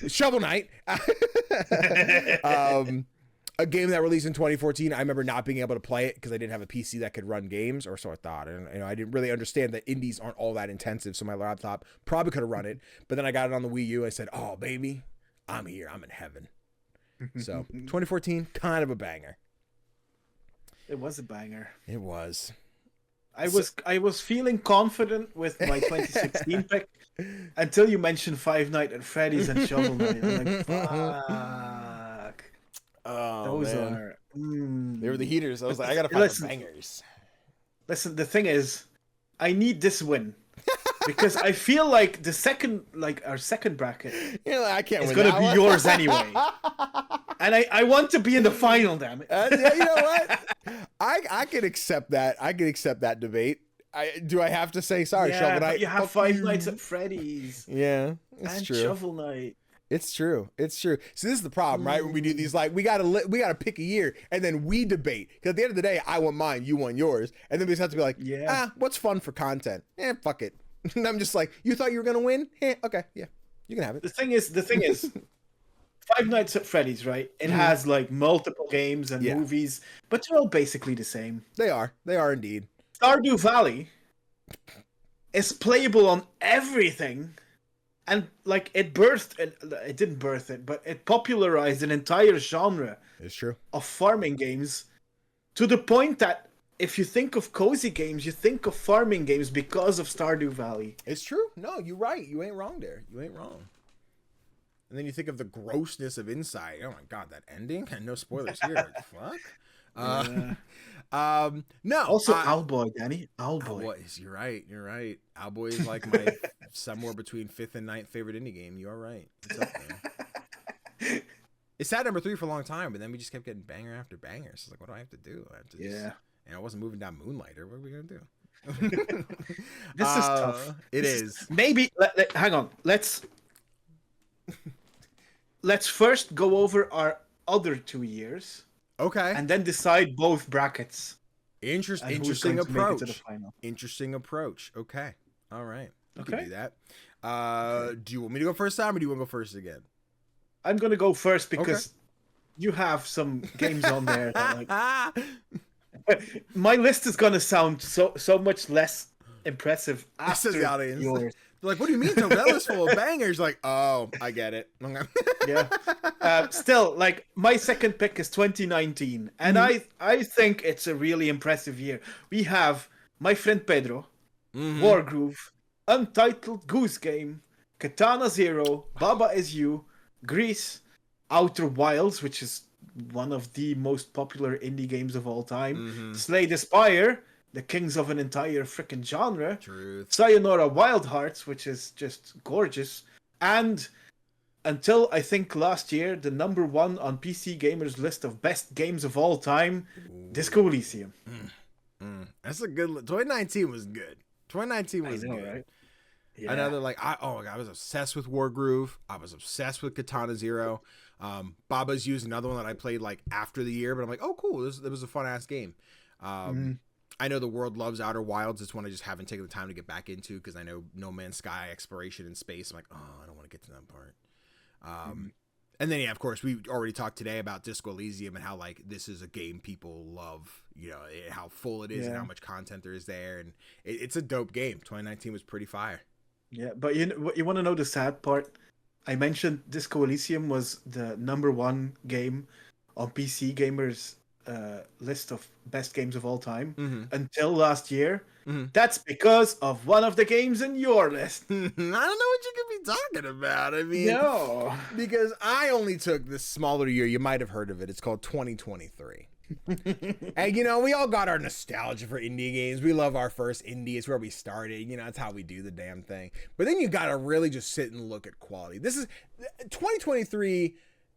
Shovel Knight. A game that released in 2014. I remember not being able to play it because I didn't have a PC that could run games, or so I thought. And I didn't really understand that indies aren't all that intensive, so my laptop probably could have run it. But then I got it on the Wii U. I said, "Oh baby, I'm here. I'm in heaven." So 2014, kind of a banger. It was a banger. It was. I was feeling confident with my 2016 pick until you mentioned Five Nights at Freddy's and Shovel Knight. I'm like, fuck. Oh, Those man. are. They were the heaters. I was like, I gotta find the bangers. Listen, the thing is, I need this win because I feel like our second bracket I can't is win going to be one. yours anyway. And I want to be in the final, damn it. Yeah, you know what? I can accept that. I can accept that debate. Do I have to say sorry, Shovel Knight? But you have Five Nights at Freddy's. Yeah, it's and true. Shovel Knight. It's true. It's true. So this is the problem, right? When we do these, like, we gotta pick a year and then we debate. Because at the end of the day, I want mine, you want yours, and then we just have to be like, what's fun for content? Fuck it. And I'm just like, you thought you were gonna win? Okay, yeah, you can have it. The thing is, Five Nights at Freddy's, right? It has like multiple games and movies, but they're all basically the same. They are indeed. Stardew Valley is playable on everything, and like it didn't birth it, but it popularized an entire genre. It's true. Of farming games, to the point that if you think of cozy games, you think of farming games because of Stardew Valley. It's true. No, you're right. You ain't wrong there. You ain't wrong. And then you think of the grossness of Inside. Oh my god, that ending! And no spoilers here. Like, fuck. No. Also, Owlboy, Danny. Owlboy. You're right. You're right. Owlboy is like my somewhere between 5th and 9th favorite indie game. You are right. It's up there. It sat number 3 for a long time, but then we just kept getting banger after banger. So it's like, what do I have to do? I have to just, and I wasn't moving down Moonlighter. What are we gonna do? This is tough. It is. Maybe. Hang on. Let's first go over our other 2 years. Okay. And then decide both brackets. Interesting approach. Interesting approach. Okay. All right. We can do that. Do you want me to go first time, or do you want to go first again? I'm gonna go first because you have some games on there that, like, my list is gonna sound so much less impressive after the audience. Yours. They're like, what do you mean Tovella's full of bangers? Like, oh, I get it. Yeah. Still, like, my second pick is 2019, and I think it's a really impressive year. We have My Friend Pedro, Wargroove, Untitled Goose Game, Katana Zero, Baba Is You, Grease, Outer Wilds, which is one of the most popular indie games of all time, Slay the Spire, the kings of an entire freaking genre. Truth. Sayonara Wild Hearts, which is just gorgeous. And until I think last year, the number 1 on PC Gamer's list of best games of all time, Disco Elysium. That's a good 2019 was good. 2019 was good. Right? Yeah. Another, like, I was obsessed with Wargroove. I was obsessed with Katana Zero. Baba's Used, another one that I played like after the year, but I'm like, oh cool, this was a fun ass game. I know the world loves Outer Wilds. It's one I just haven't taken the time to get back into because I know No Man's Sky, exploration in space. I'm like, oh, I don't want to get to that part. And then, yeah, of course, we already talked today about Disco Elysium and how, like, this is a game people love, you know, how full it is and how much content there is there. And it's a dope game. 2019 was pretty fire. Yeah, but you want to know the sad part? I mentioned Disco Elysium was the number 1 game on PC Gamer's list of best games of all time until last year. That's because of one of the games in your list. I don't know what you could be talking about. I mean, no, because I only took this smaller year. You might have heard of it. It's called 2023. And, you know, we all got our nostalgia for indie games. We love our first indie. It's where we started. You know, that's how we do the damn thing. But then you got to really just sit and look at quality. This is 2023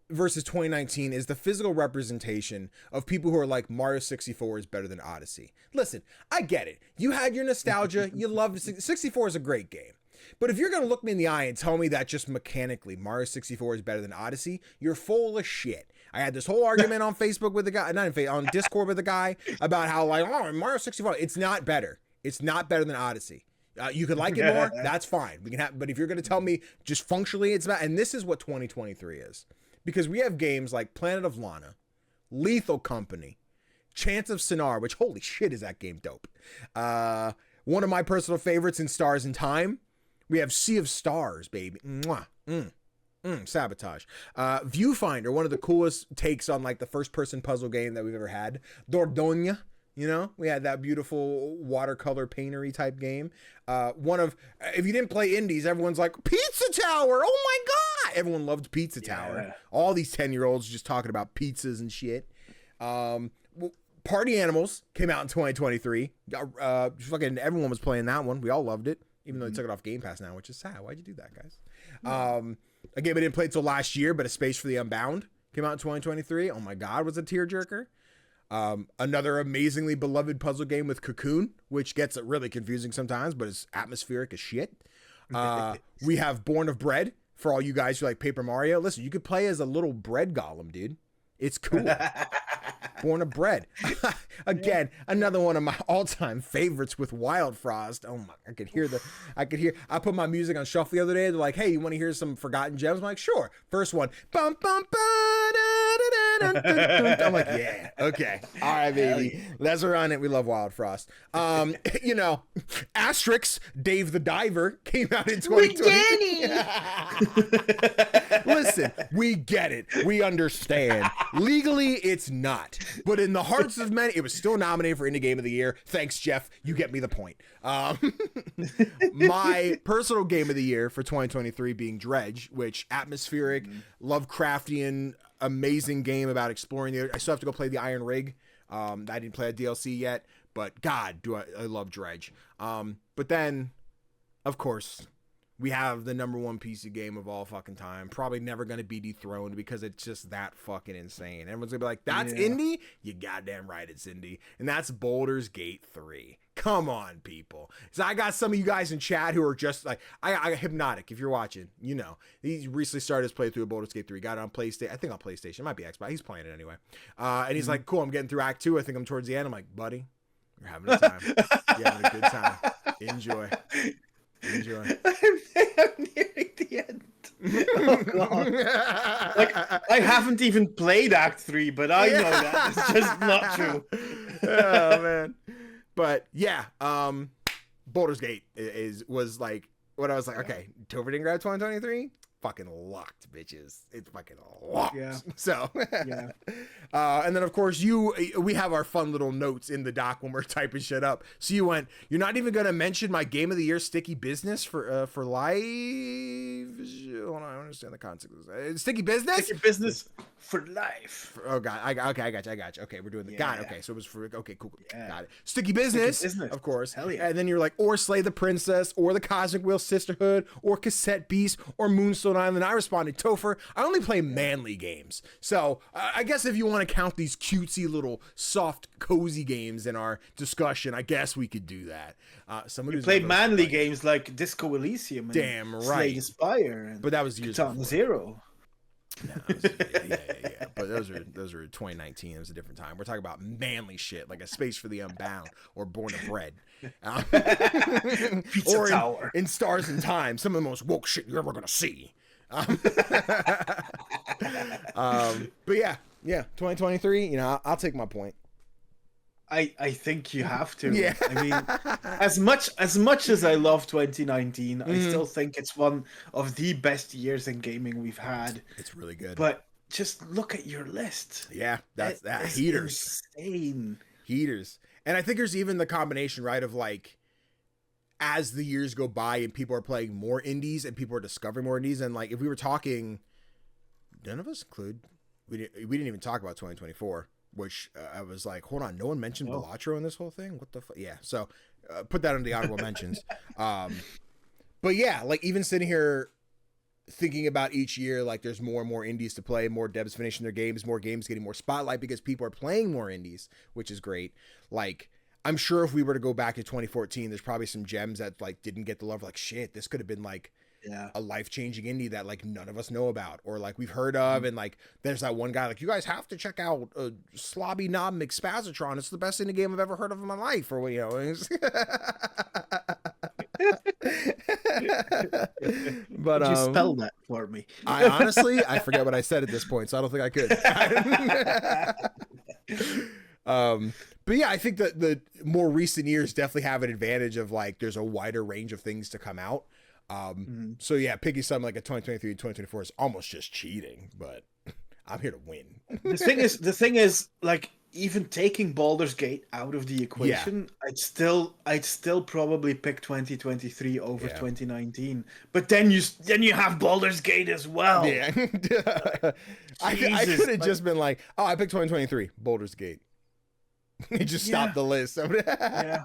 versus 2019 is the physical representation of people who are like, Mario 64 is better than Odyssey. Listen, I get it. You had your nostalgia. You loved it. 64 is a great game. But if you're going to look me in the eye and tell me that just mechanically Mario 64 is better than Odyssey, you're full of shit. I had this whole argument on Facebook with the guy, not in Facebook, on Discord with the guy about how like, oh, Mario 64, it's not better. It's not better than Odyssey. You could like it more, that's fine. We can have, but if you're going to tell me just functionally it's about, and this is what 2023 is, because we have games like Planet of Lana, Lethal Company, Chance of Sinar, which holy shit is that game dope. One of my personal favorites in Stars in Time. We have Sea of Stars, baby. Mwah. Sabotage. Viewfinder, one of the coolest takes on like the first person puzzle game that we've ever had. Dordogne, you know, we had that beautiful watercolor paintery type game. If you didn't play indies, everyone's like, Pizza Tower, oh my God. Everyone loved Pizza Tower. All these 10-year-olds just talking about pizzas and shit. Party Animals came out in 2023. Fucking everyone was playing that one. We all loved it, even though they took it off Game Pass now, which is sad. Why'd you do that, guys? A game I didn't play until last year, but A Space for the Unbound came out in 2023. Oh my God, was a tearjerker. Another amazingly beloved puzzle game with Cocoon, which gets really confusing sometimes, but it's atmospheric as shit. We have Born of Bread for all you guys who like Paper Mario. Listen, you could play as a little bread golem, dude. It's cool. Born of Bread. Again, another one of my all-time favorites with Wild Frost. Oh my, I put my music on shuffle the other day. They're like, hey, you want to hear some forgotten gems? I'm like, sure. First one. Bum, bum, I'm like, yeah, okay. All right, baby. Let's run it. We love Wild Frost. You know, Asterix, Dave the Diver came out in 2020. Listen, we get it. We understand. Legally, it's not. But in the hearts of many, it was still nominated for Indie Game of the Year. Thanks, Jeff. You get me the point. My personal game of the year for 2023 being Dredge, which atmospheric, Lovecraftian, amazing game about exploring the. I still have to go play the Iron Rig. I didn't play a DLC yet, but God, do I love Dredge. But then, of course, we have the #1 PC game of all fucking time. Probably never going to be dethroned because it's just that fucking insane. Everyone's going to be like, that's indie? You goddamn right it's indie. And that's Baldur's Gate 3. Come on, people. So I got some of you guys in chat who are just like, I Hypnotic, if you're watching, you know. He recently started his playthrough of Baldur's Gate 3. Got it on PlayStation. I think on PlayStation. It might be Xbox. He's playing it anyway. And he's like, cool, I'm getting through Act 2. I think I'm towards the end. I'm like, buddy, you're having a time. You're having a good time. Enjoy. I'm nearing the end. Oh God! Like I haven't even played Act 3, but I know that it's just not true. Oh man! But yeah, Baldur's Gate was like what I was like. Okay, Tofr didn't grab 2023. Fucking locked, bitches. It's fucking locked. Yeah. So, yeah. And then of course we have our fun little notes in the doc when we're typing shit up. So you're not even gonna mention my game of the year, Sticky Business for live. Hold on, I don't understand the concept. Sticky Business. Sticky Business for life. Oh God, I got you. Okay, we're doing the God. Okay, so it was for cool. Yeah. Got it. Sticky Business, of course. Hell yeah. And then you're like, or Slay the Princess, or the Cosmic Wheel Sisterhood, or Cassette Beast, or Moonstone Island. I responded, Tofr, I only play manly games. So I guess if you want to count these cutesy little soft cozy games in our discussion, I guess we could do that. You played manly games like Disco Elysium and damn right. Slay the Spire, and but that was years before. Zero. No, yeah. But those were 2019. It was a different time. We're talking about manly shit like A Space for the Unbound or Born of Bread. Pizza or Tower. In Stars in Time, some of the most woke shit you're ever gonna see. But yeah, 2023. You know, I'll take my point. I think you have to. Yeah. I mean, as much as I love 2019, I still think it's one of the best years in gaming we've had. It's really good. But just look at your list. Yeah, that's heaters. Insane. Heaters. And I think there's even the combination, right, of like as the years go by and people are playing more indies and people are discovering more indies, and like if we were talking, none of us include, we didn't even talk about 2024. Which I was like, hold on, no one mentioned Balatro in this whole thing? What the fuck? Yeah, so put that on the honorable mentions. But yeah, like even sitting here thinking about each year, like there's more and more indies to play, more devs finishing their games, more games getting more spotlight because people are playing more indies, which is great. Like I'm sure if we were to go back to 2014, there's probably some gems that like didn't get the love. Like shit, this could have been like a life-changing indie that like none of us know about or like we've heard of, and like there's that one guy like you guys have to check out Slobby Knob McSpazatron. It's the best indie game I've ever heard of in my life, or you know. But could you spell that for me? I honestly forget what I said at this point, so I don't think I could. But yeah, I think that the more recent years definitely have an advantage of like there's a wider range of things to come out. So yeah, picking something like a 2023 2024 is almost just cheating, but I'm here to win. The thing is like even taking Baldur's Gate out of the equation, I'd still probably pick 2023 over 2019. But then you have Baldur's Gate as well. Yeah. I could have just been like, oh, I picked 2023, Baldur's Gate. You just stop the list. Yeah.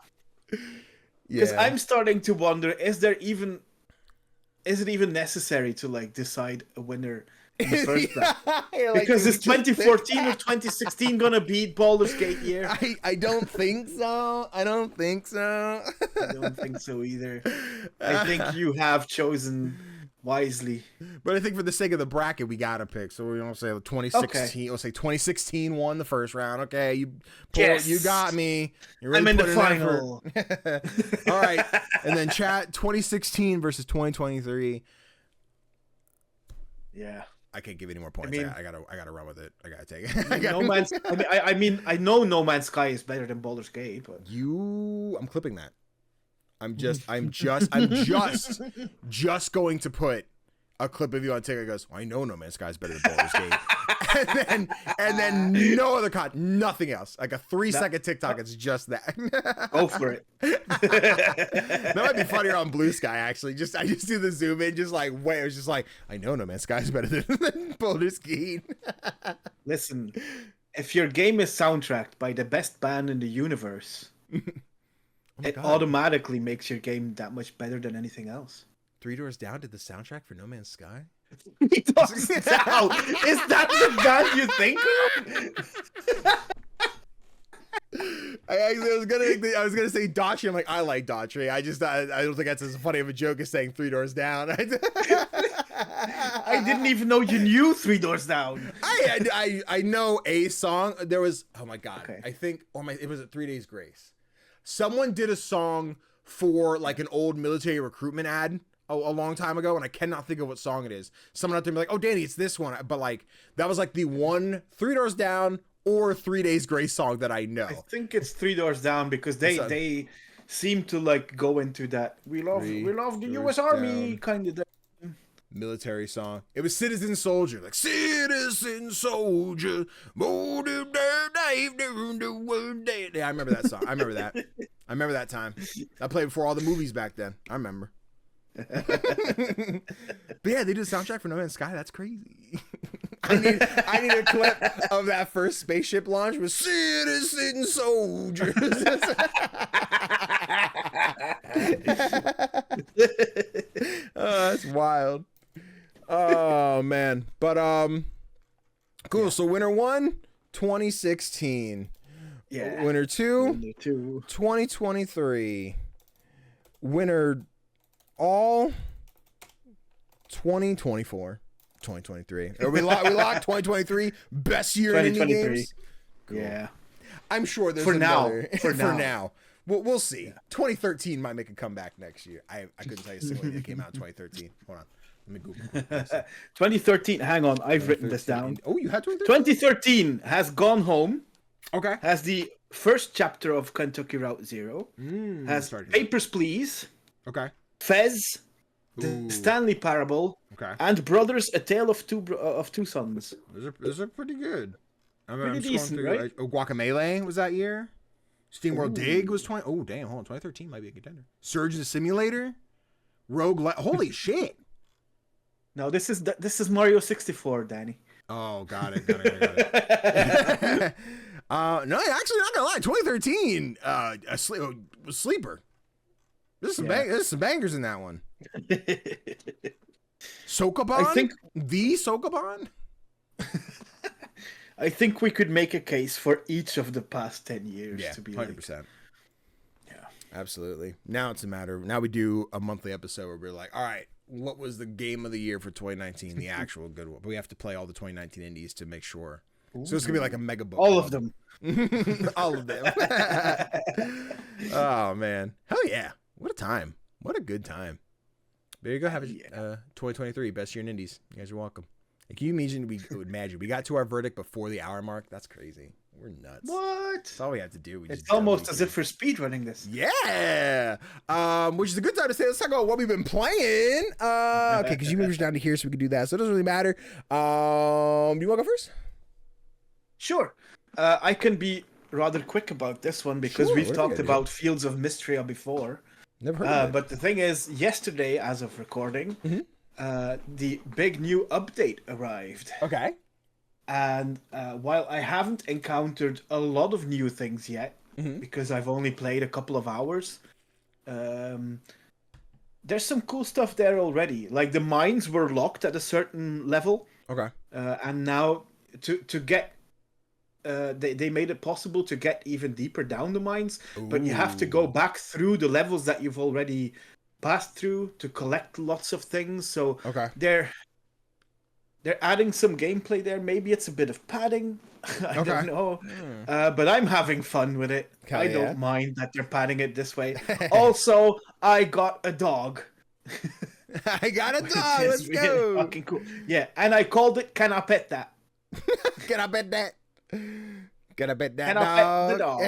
Because I'm starting to wonder, is it even necessary to like decide a winner in the first round? Because is 2014 or 2016 gonna beat Baldur's Gate year? I don't think so. I don't think so either. I think you have chosen wisely. But I think for the sake of the bracket, we gotta pick. So we don't say 2016. Okay. We'll say 2016 won the first round. Okay, you got me. Really I'm in the final. All right, and then chat 2016 versus 2023. Yeah. I can't give any more points. I gotta run with it. I gotta take it. I know No Man's Sky is better than Baldur's Gate, but I'm clipping that. I'm just going to put a clip of you on TikTok that goes, I know No Man's Sky is better than Baldur's Gate. and then no other nothing else. Like a 3-second TikTok, it's just that. Go for it. That might be funnier on Blue Sky, actually. I just do the zoom in, just like, wait, it was just like, I know No Man's Sky is better than Baldur's Gate. Listen, if your game is soundtracked by the best band in the universe, it automatically makes your game that much better than anything else. Three Doors Down did the soundtrack for No Man's Sky? Three Doors Down? Is that the band you think of? I was gonna say Daughtry. I'm like, I like Daughtry. I don't think that's as funny of a joke as saying Three Doors Down. I didn't even know you knew Three Doors Down. I know a song. There was, oh my god, okay. I think it was at 3 Days Grace. Someone did a song for like an old military recruitment ad a long time ago, and I cannot think of what song it is. Someone out there be like, oh, Danny, it's this one. But like, that was like the one Three Doors Down or 3 Days Grace song that I know. I think it's Three Doors Down because they seem to like go into that we love the U.S. Army kind of thing. Military song. It was Citizen Soldier, like Citizen Soldier. Yeah, I remember that song. I remember that time. I played before all the movies back then. I remember. But yeah, they did a soundtrack for No Man's Sky. That's crazy. I need a clip of that first spaceship launch with Citizen Soldiers. Oh, that's wild. Oh man. But cool. Yeah. So winner 1, 2016. Yeah. Winner 2, 2023. Winner all 2024. 2023. Or we locked 2023 best year in indie games. Cool. Yeah. I'm sure there's for another. For now. We'll see. Yeah. 2013 might make a comeback next year. I couldn't tell you a single thing that came out in 2013. Hold on. Let me Google. 2013. Hang on. I've written this down. Oh, you had 2013? 2013 has Gone Home. Okay. Has the first chapter of Kentucky Route Zero. Has Papers, Please. Okay. Fez. The Stanley Parable. Okay. And Brothers: A Tale of Two Sons. Those are pretty good. Pretty decent, right? Guacamelee was that year. SteamWorld Dig was 20. Oh, damn. Hold on. 2013 might be a contender. Surge the Simulator. Rogue. Holy shit. No, this is Mario 64, Danny. Oh, got it. No, actually, not gonna lie. 2013. Sleeper. There's some bangers in that one. Sokoban. I think the Sokoban. I think we could make a case for each of the past 10 years to be 100%. Absolutely. Now it's a matter. Now we do a monthly episode where we're like, all right, what was the game of the year for 2019? The actual good one. But we have to play all the 2019 indies to make sure. Ooh. So it's gonna be like a mega book. All of them. All of them. Oh man, hell yeah! What a time! What a good time. There you go. Have a 2023 best year in indies. You guys are welcome. Can you imagine? We got to our verdict before the hour mark. That's crazy. We're nuts. What? That's all we have to do. It's almost as if we're speedrunning this. Yeah. Which is a good time to say, let's talk about what we've been playing. Okay, because you moved down to here, so we can do that. So it doesn't really matter. Do you want to go first? Sure. I can be rather quick about this one because we've talked about Fields of Mistria before. Never heard of it. But the thing is, yesterday, as of recording, the big new update arrived. Okay. And while I haven't encountered a lot of new things yet, because I've only played a couple of hours, there's some cool stuff there already. Like the mines were locked at a certain level. Okay. And now to get... they made it possible to get even deeper down the mines, but you have to go back through the levels that you've already passed through to collect lots of things. So they're adding some gameplay there. Maybe it's a bit of padding. I don't know. But I'm having fun with it. I don't mind that they're padding it this way. Also, I got a dog. I got a dog. Let's go. Fucking cool. Yeah, and I called it Can I Pet That? Can I bet that? Can I bet that? Can I pet the dog?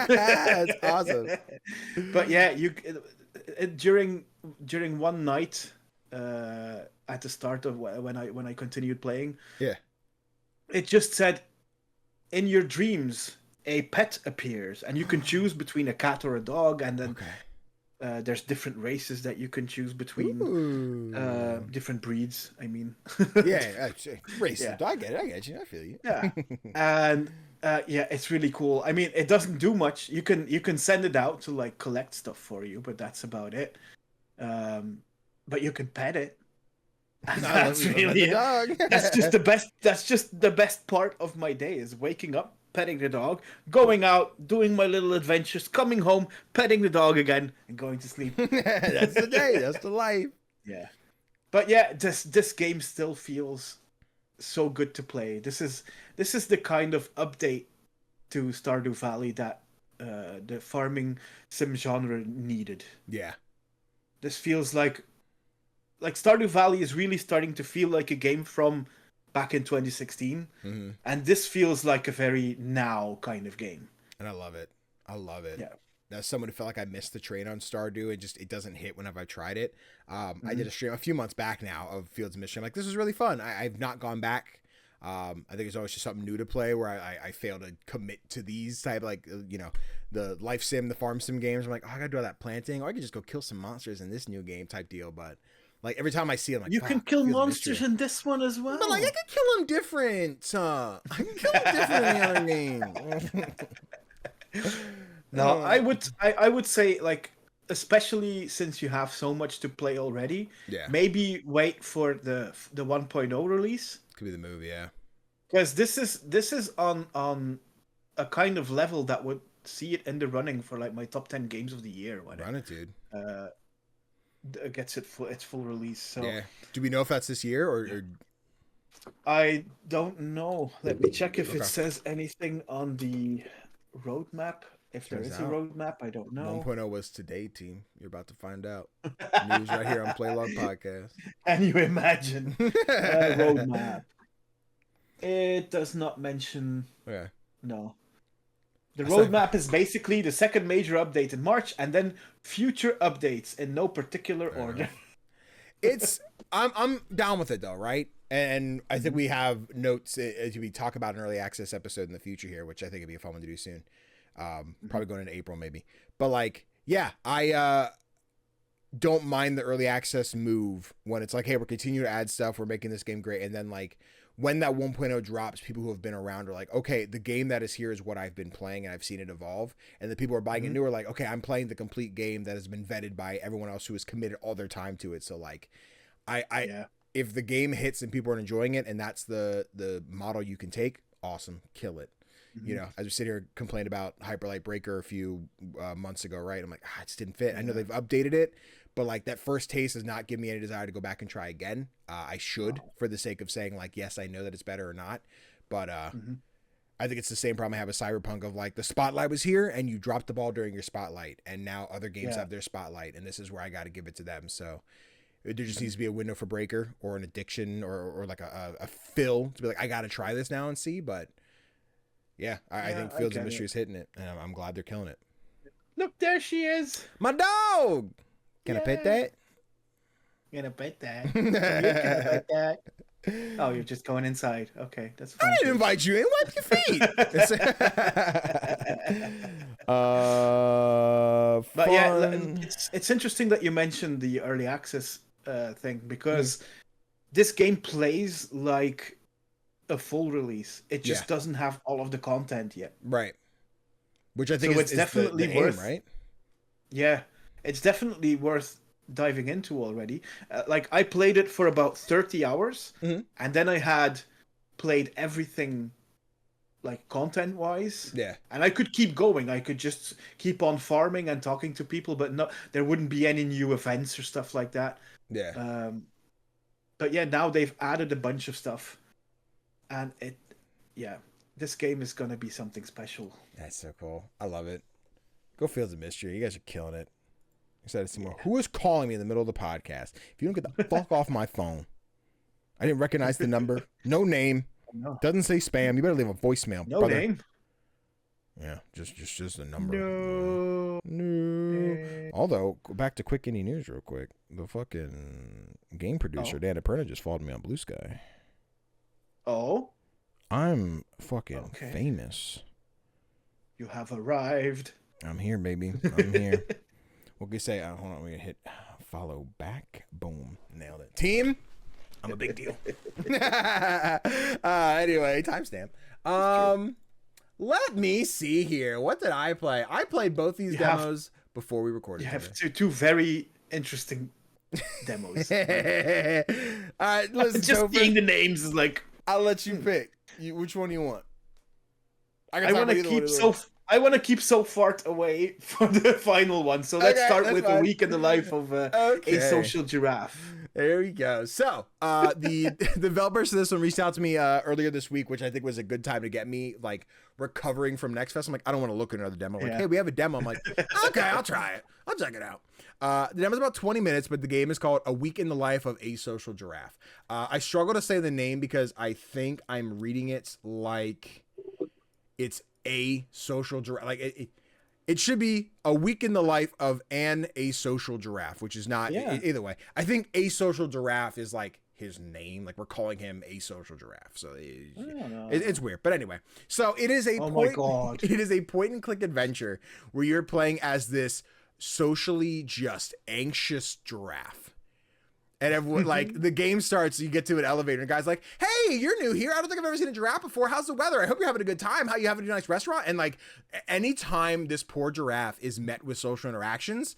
That's awesome. But yeah, during one night at the start of when I continued playing, it just said, in your dreams a pet appears, and you can choose between a cat or a dog, and then there's different races that you can choose between, different breeds. I mean, races. Yeah. I get you. I feel you. Yeah, and it's really cool. I mean, it doesn't do much. You can send it out to like collect stuff for you, but that's about it. But you can pet it. And that's really dog. That's just the best. That's just the best part of my day is waking up, petting the dog, going out, doing my little adventures, coming home, petting the dog again, and going to sleep. That's the day. That's the life. Yeah, but yeah, this game still feels so good to play. This is the kind of update to Stardew Valley that the farming sim genre needed. Yeah, this feels like Stardew Valley is really starting to feel like a game from back in 2016, and this feels like a very now kind of game. And I love it. Yeah. As someone who felt like I missed the train on Stardew, it doesn't hit whenever I've tried it. I did a stream a few months back now of Fields of Mistria. I'm like, this is really fun. I've not gone back. I think it's always just something new to play where I fail to commit to these type, the life sim, the farm sim games. I'm like, I gotta do all that planting, or I could just go kill some monsters in this new game type deal. But like every time I see them, like, you can kill monsters in this one as well. But like I can kill them different. I can kill them different in the other game. No, I would say, like, especially since you have so much to play already, maybe wait for the 1.0 release. Could be the move, yeah. Because this is on a kind of level that would see it in the running for like my top 10 games of the year. Run it, dude. Gets its full release. So yeah. Do we know if that's this year or... I don't know. Let me check if it says anything on the roadmap. If there is a roadmap, I don't know. 1.0 was today, team. You're about to find out. News right here on Playlog Podcast. Can you imagine? Roadmap. It does not mention... Okay. No. The roadmap is basically the second major update in March, and then future updates in no particular order. I'm down with it though, right? And I think we have notes to be talk about an early access episode in the future here, which I think would be a fun one to do soon. Probably going into April maybe. But like, yeah, I don't mind the early access move when it's like, hey, we're continuing to add stuff, we're making this game great, and then like when that 1.0 drops, people who have been around are like, okay, the game that is here is what I've been playing and I've seen it evolve. And the people who are buying it new are like, okay, I'm playing the complete game that has been vetted by everyone else who has committed all their time to it. So like, if the game hits and people are enjoying it and that's the model you can take, awesome, kill it. you know, as we sit here complain about Hyperlight Breaker a few months ago, right? I'm like, it just didn't fit. I know they've updated it, but like that first taste does not give me any desire to go back and try again. I should, for the sake of saying like, yes, I know that it's better or not. But I think it's the same problem I have with Cyberpunk of like the spotlight was here and you dropped the ball during your spotlight, and now other games have their spotlight, and this is where I got to give it to them. So there just needs to be a window for Breaker or an addiction or like a fill to be like, I got to try this now and see. But yeah, I think Fields of Mystery is hitting it, and I'm glad they're killing it. Look, there she is. My dog. Can I pet that? Gonna pet that. Can I pet that? Oh, you're just going inside. Okay, that's fine. I didn't invite you in. Wipe your feet. But yeah, it's interesting that you mentioned the early access thing, because this game plays like a full release. It just doesn't have all of the content yet. Right. Which I think is definitely the worth, aim, right? Yeah, it's definitely worth diving into already. Like I played it for about 30 hours, and then I had played everything like content wise. Yeah. And I could keep going. I could just keep on farming and talking to people, but there wouldn't be any new events or stuff like that. Yeah. But yeah, now they've added a bunch of stuff, and this game is gonna be something special. That's so cool. I love it. Go Fields of Mystery. You guys are killing it. Who is calling me in the middle of the podcast? If you don't get the fuck off my phone. I didn't recognize the number. No name. No. Doesn't say spam. You better leave a voicemail. No brother. name. Yeah, just the number. No. Although, go back to Quick Indie News real quick. The fucking game producer, Dan Perna, just followed me on Blue Sky. Oh? I'm fucking famous. You have arrived. I'm here, baby. I'm here. What can you say? Hold on, we're gonna hit follow back. Boom, nailed it. Team, I'm a big deal. Anyway, timestamp. Let me see here. What did I play? I played both these demos before we recorded. You have two very interesting demos. All right, listen. Just Tofr, seeing the names is like. I'll let you pick. Which one do you want? I want to keep so far away from the final one. So let's start with a week in the life of Asocial Giraffe. There we go. So the developers of this one reached out to me earlier this week, which I think was a good time to get me like recovering from Next Fest. I'm like, I don't want to look at another demo. Like, hey, we have a demo. I'm like, okay, I'll try it. I'll check it out. The demo's about 20 minutes, but the game is called A Week in the Life of Asocial Giraffe. I struggle to say the name because I think I'm reading it like it's a social giraffe. Like it should be A Week in the Life of an Asocial Giraffe, which is not either way. I think Asocial Giraffe is like his name. Like we're calling him Asocial Giraffe. So it's weird. But anyway, so it is a it is a point and click adventure where you're playing as this socially just anxious giraffe. And everyone, like, the game starts, you get to an elevator, and the guy's like, hey, you're new here. I don't think I've ever seen a giraffe before. How's the weather? I hope you're having a good time. How you having a nice restaurant? And, like, anytime this poor giraffe is met with social interactions,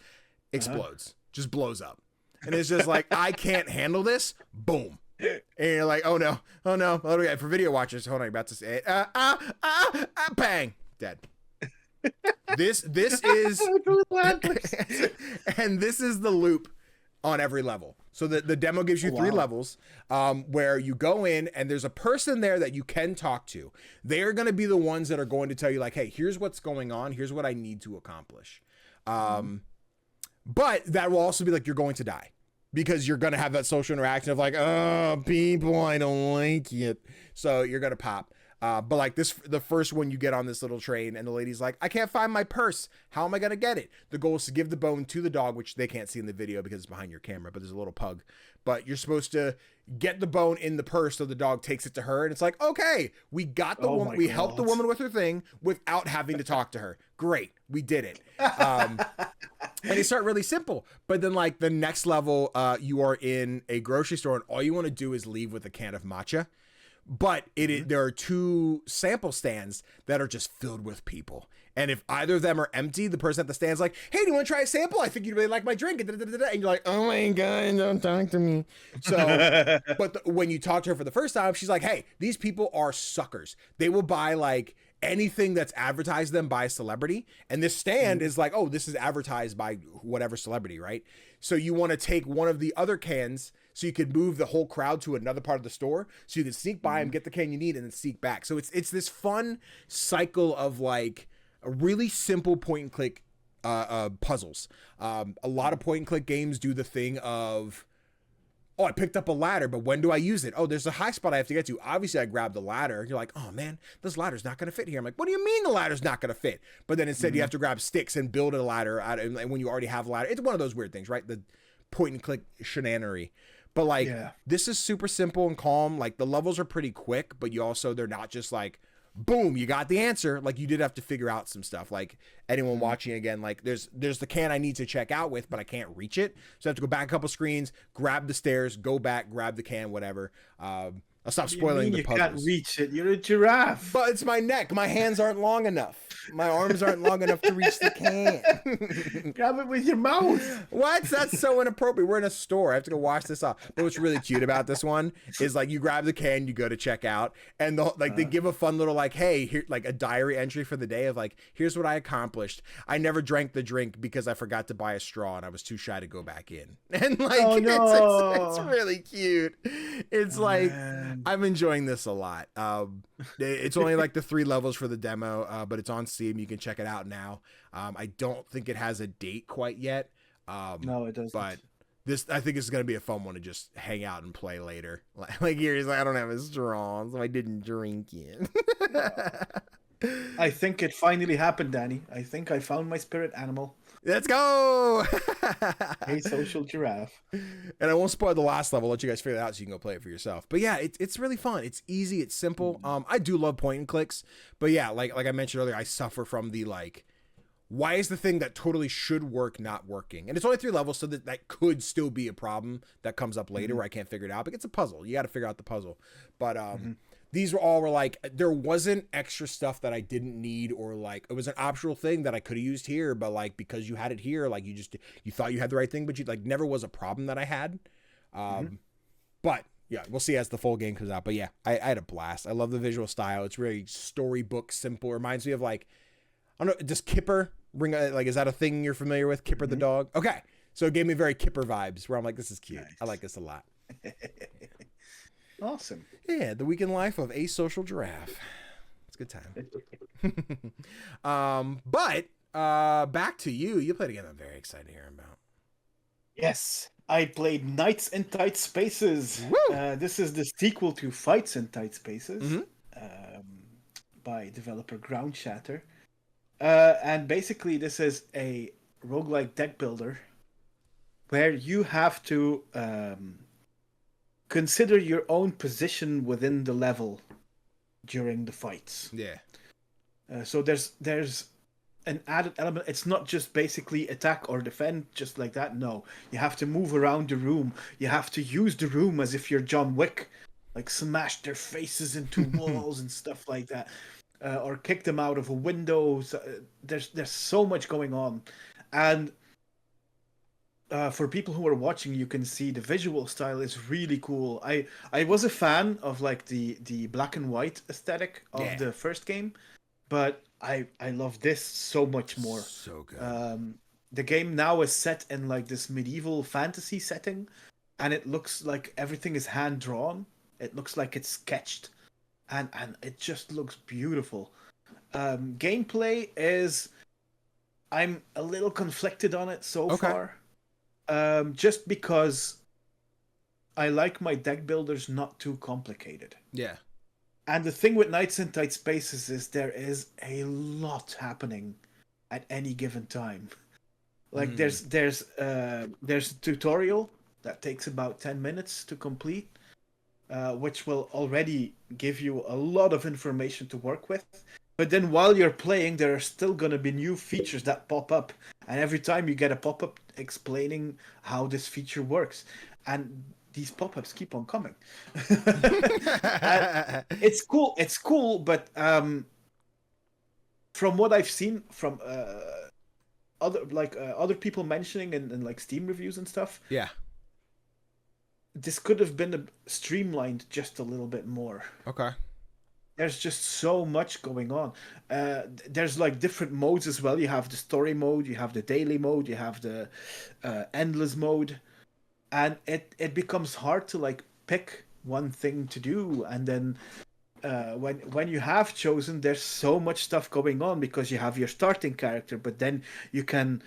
explodes. Just blows up. And it's just like, I can't handle this. Boom. And you're like, oh, no. Oh, no. What do we got? For video watchers, hold on, I'm about to say it. Bang. Dead. This is... and this is the loop on every level. So the demo gives you 3 levels where you go in and there's a person there that you can talk to. They're going to be the ones that are going to tell you like, hey, here's what's going on. Here's what I need to accomplish. But that will also be like, you're going to die because you're going to have that social interaction of like, oh, people, I don't like it. So you're going to pop. But like the first one you get on this little train and the lady's like, I can't find my purse. How am I going to get it? The goal is to give the bone to the dog, which they can't see in the video because it's behind your camera, but there's a little pug. But you're supposed to get the bone in the purse so the dog takes it to her. And it's like, okay, we got the woman. We helped the woman with her thing without having to talk to her. Great. We did it. And they start really simple. But then like the next level, you are in a grocery store and all you want to do is leave with a can of matcha. But there are 2 sample stands that are just filled with people. And if either of them are empty, the person at the stand's like, hey, do you want to try a sample? I think you'd really like my drink. And you're like, oh my God, don't talk to me. So, but when you talk to her for the first time, she's like, hey, these people are suckers. They will buy like anything that's advertised them by a celebrity. And this stand is like, oh, this is advertised by whatever celebrity, right? So you want to take one of the other cans so you could move the whole crowd to another part of the store so you can sneak by them, get the can you need, and then sneak back. So it's this fun cycle of like a really simple point and click puzzles. A lot of point and click games do the thing of, oh, I picked up a ladder, but when do I use it? Oh, there's a high spot I have to get to. Obviously, I grabbed the ladder. You're like, oh man, this ladder's not going to fit here. I'm like, what do you mean the ladder's not going to fit? But then instead, you have to grab sticks and build a ladder out of, and when you already have a ladder. It's one of those weird things, right? The point and click shenanery. But like, this is super simple and calm. Like the levels are pretty quick, but they're not just like, boom, you got the answer. Like you did have to figure out some stuff. Like anyone watching again, like there's the can I need to check out with, but I can't reach it. So I have to go back a couple screens, grab the stairs, go back, grab the can, whatever. I'll stop spoiling the puzzles. You can't reach it. You're a giraffe. But it's my neck. My hands aren't long enough. My arms aren't long enough to reach the can. Grab it with your mouth. What? That's so inappropriate. We're in a store. I have to go wash this off. But what's really cute about this one is like you grab the can, you go to check out, and they give a fun little like, hey, here, like a diary entry for the day of like, here's what I accomplished. I never drank the drink because I forgot to buy a straw and I was too shy to go back in. And like, it's really cute. It's like, man. I'm enjoying this a lot. It's only like the 3 levels for the demo, but it's on Steam. You can check it out now. I don't think it has a date quite yet. No, it doesn't. But I think it's going to be a fun one to just hang out and play later. Like here's like, I don't have a straw, so I didn't drink it. I think it finally happened, Danny. I think I found my spirit animal. Let's go! Asocial Giraffe. And I won't spoil the last level. I'll let you guys figure it out so you can go play it for yourself. But yeah, it's really fun. It's easy. It's simple. I do love point and clicks. But yeah, like I mentioned earlier, I suffer from the like, why is the thing that totally should work not working? And it's only 3 levels, so that could still be a problem that comes up later where I can't figure it out. But it's a puzzle. You got to figure out the puzzle. But these were like, there wasn't extra stuff that I didn't need, or like it was an optional thing that I could have used here, but like because you had it here, like you thought you had the right thing, but you like never was a problem that I had. But yeah, we'll see as the full game comes out. But yeah, I had a blast. I love the visual style. It's really storybook simple. It reminds me of like, I don't know, does Kipper ring like, is that a thing you're familiar with? Kipper the dog? Okay. So it gave me very Kipper vibes where I'm like, this is cute. Nice. I like this a lot. Awesome. Yeah, the weekend life of Asocial Giraffe. It's a good time. But back to you. You played a game I'm very excited to hear about. Yes, I played Nights in Tight Spaces. This is the sequel to Fights in Tight Spaces by developer Ground Shatter. And basically this is a roguelike deck builder where you have to consider your own position within the level during the fights. Yeah. So there's an added element. It's not just basically attack or defend just like that. No, you have to move around the room. You have to use the room as if you're John Wick, like smash their faces into walls and stuff like that, or kick them out of a window. So, there's so much going on, and for people who are watching, you can see the visual style is really cool. I was a fan of like the black and white aesthetic of the first game, but I love this so much more. So good. The game now is set in like this medieval fantasy setting, and it looks like everything is hand drawn. It looks like it's sketched, and it just looks beautiful. Gameplay is, I'm a little conflicted on it so far. Just because I like my deck builders not too complicated. Yeah. And the thing with Nights in Tight Spaces is there is a lot happening at any given time. Like there's a tutorial that takes about 10 minutes to complete, which will already give you a lot of information to work with. But then while you're playing, there are still going to be new features that pop up. And every time you get a pop-up explaining how this feature works. And these pop-ups keep on coming. It's cool, but from what I've seen from other people mentioning in like Steam reviews and stuff, this could have been streamlined just a little bit more. Okay. there's just so much going on. There's like different modes as well. You have the story mode, you have the daily mode, you have the endless mode, and it becomes hard to like pick one thing to do. And then when you have chosen, there's so much stuff going on because you have your starting character, but then you can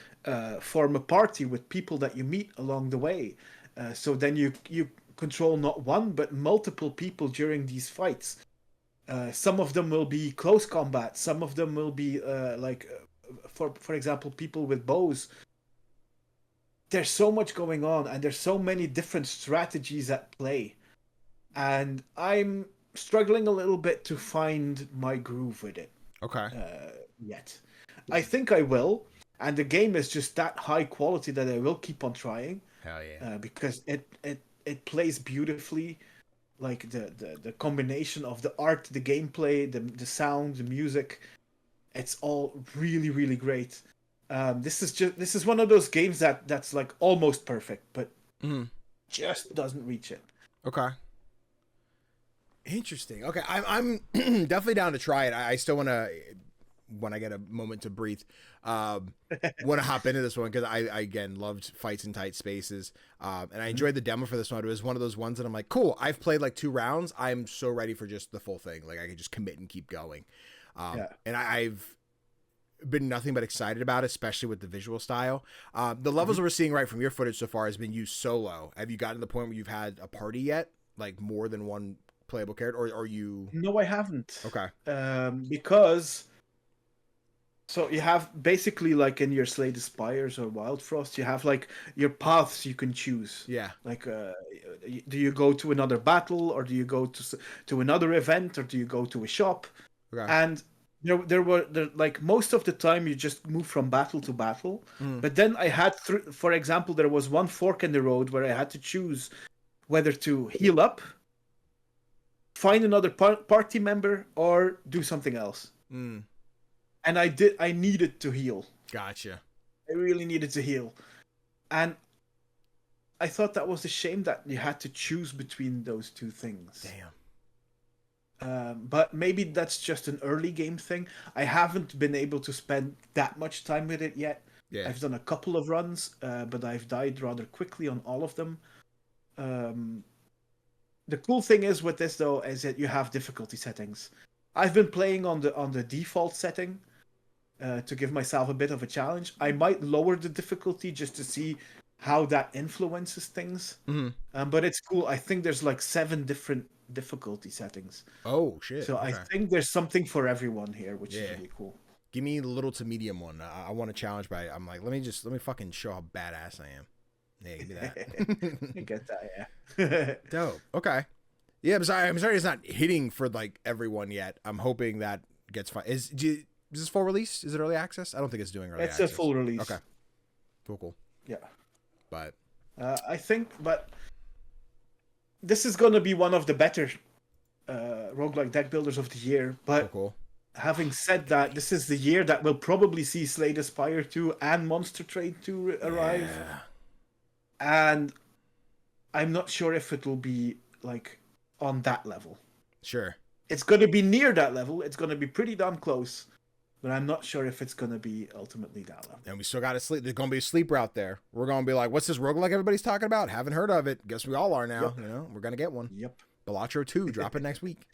form a party with people that you meet along the way. So then you control not one but multiple people during these fights. Some of them will be close combat. Some of them will be for example, people with bows. There's so much going on, and there's so many different strategies at play, and I'm struggling a little bit to find my groove with it. Okay. Yet, I think I will, and the game is just that high quality that I will keep on trying. Hell yeah. Because it plays beautifully. Like the combination of the art, the gameplay, the sound, the music, it's all really, really great. This is one of those games that's like almost perfect, but just doesn't reach it. Okay. Interesting. Okay, I'm definitely down to try it. I still want to, when I get a moment to breathe, want to hop into this one because I again loved fights in tight spaces, and I enjoyed the demo for this one. It was one of those ones that I'm like, cool. I've played like 2 rounds. I'm so ready for just the full thing. Like I can just commit and keep going. And I've been nothing but excited about it, especially with the visual style. The levels that we're seeing right from your footage so far has been used solo. Have you gotten to the point where you've had a party yet? Like more than one playable character, or are you? No, I haven't. Okay. Because so you have basically like in your Slay the Spires or Wild Frost, you have like your paths you can choose. Yeah. Like, do you go to another battle, or do you go to another event, or do you go to a shop? Okay. And there like most of the time you just move from battle to battle. But then I had, for example, there was one fork in the road where I had to choose whether to heal up, find another party member, or do something else. And I needed to heal. Gotcha. I really needed to heal. And I thought that was a shame that you had to choose between those two things. Damn. But maybe that's just an early game thing. I haven't been able to spend that much time with it yet. Yeah. I've done a couple of runs, but I've died rather quickly on all of them. The cool thing is with this though is that you have difficulty settings. I've been playing on the default setting to give myself a bit of a challenge. I might lower the difficulty just to see how that influences things. But it's cool. I think there's like 7 different difficulty settings. Oh shit. So okay. I think there's something for everyone here, which is really cool. Give me the little to medium one. I want to challenge, but I'm like, let me fucking show how badass I am. Yeah, give me that. I get that, yeah. Dope. Okay. Yeah, I'm sorry it's not hitting for like everyone yet. I'm hoping that gets fine. Is this full release? Is it early access? I don't think it's doing early access. It's a full release. Okay. Cool. Yeah. But I think this is going to be one of the better roguelike deck builders of the year. But cool. Having said that, this is the year that will probably see Slay the Spire 2 and Monster Trade 2 arrive. Yeah. And I'm not sure if it will be like on that level. Sure. It's going to be near that level. It's going to be pretty damn close. But I'm not sure if it's going to be ultimately that level. And we still got to sleep. There's going to be a sleeper out there. We're going to be like, what's this roguelike everybody's talking about? Haven't heard of it. Guess we all are now. Yep. You know, we're going to get one. Yep. Balatro 2, drop it next week.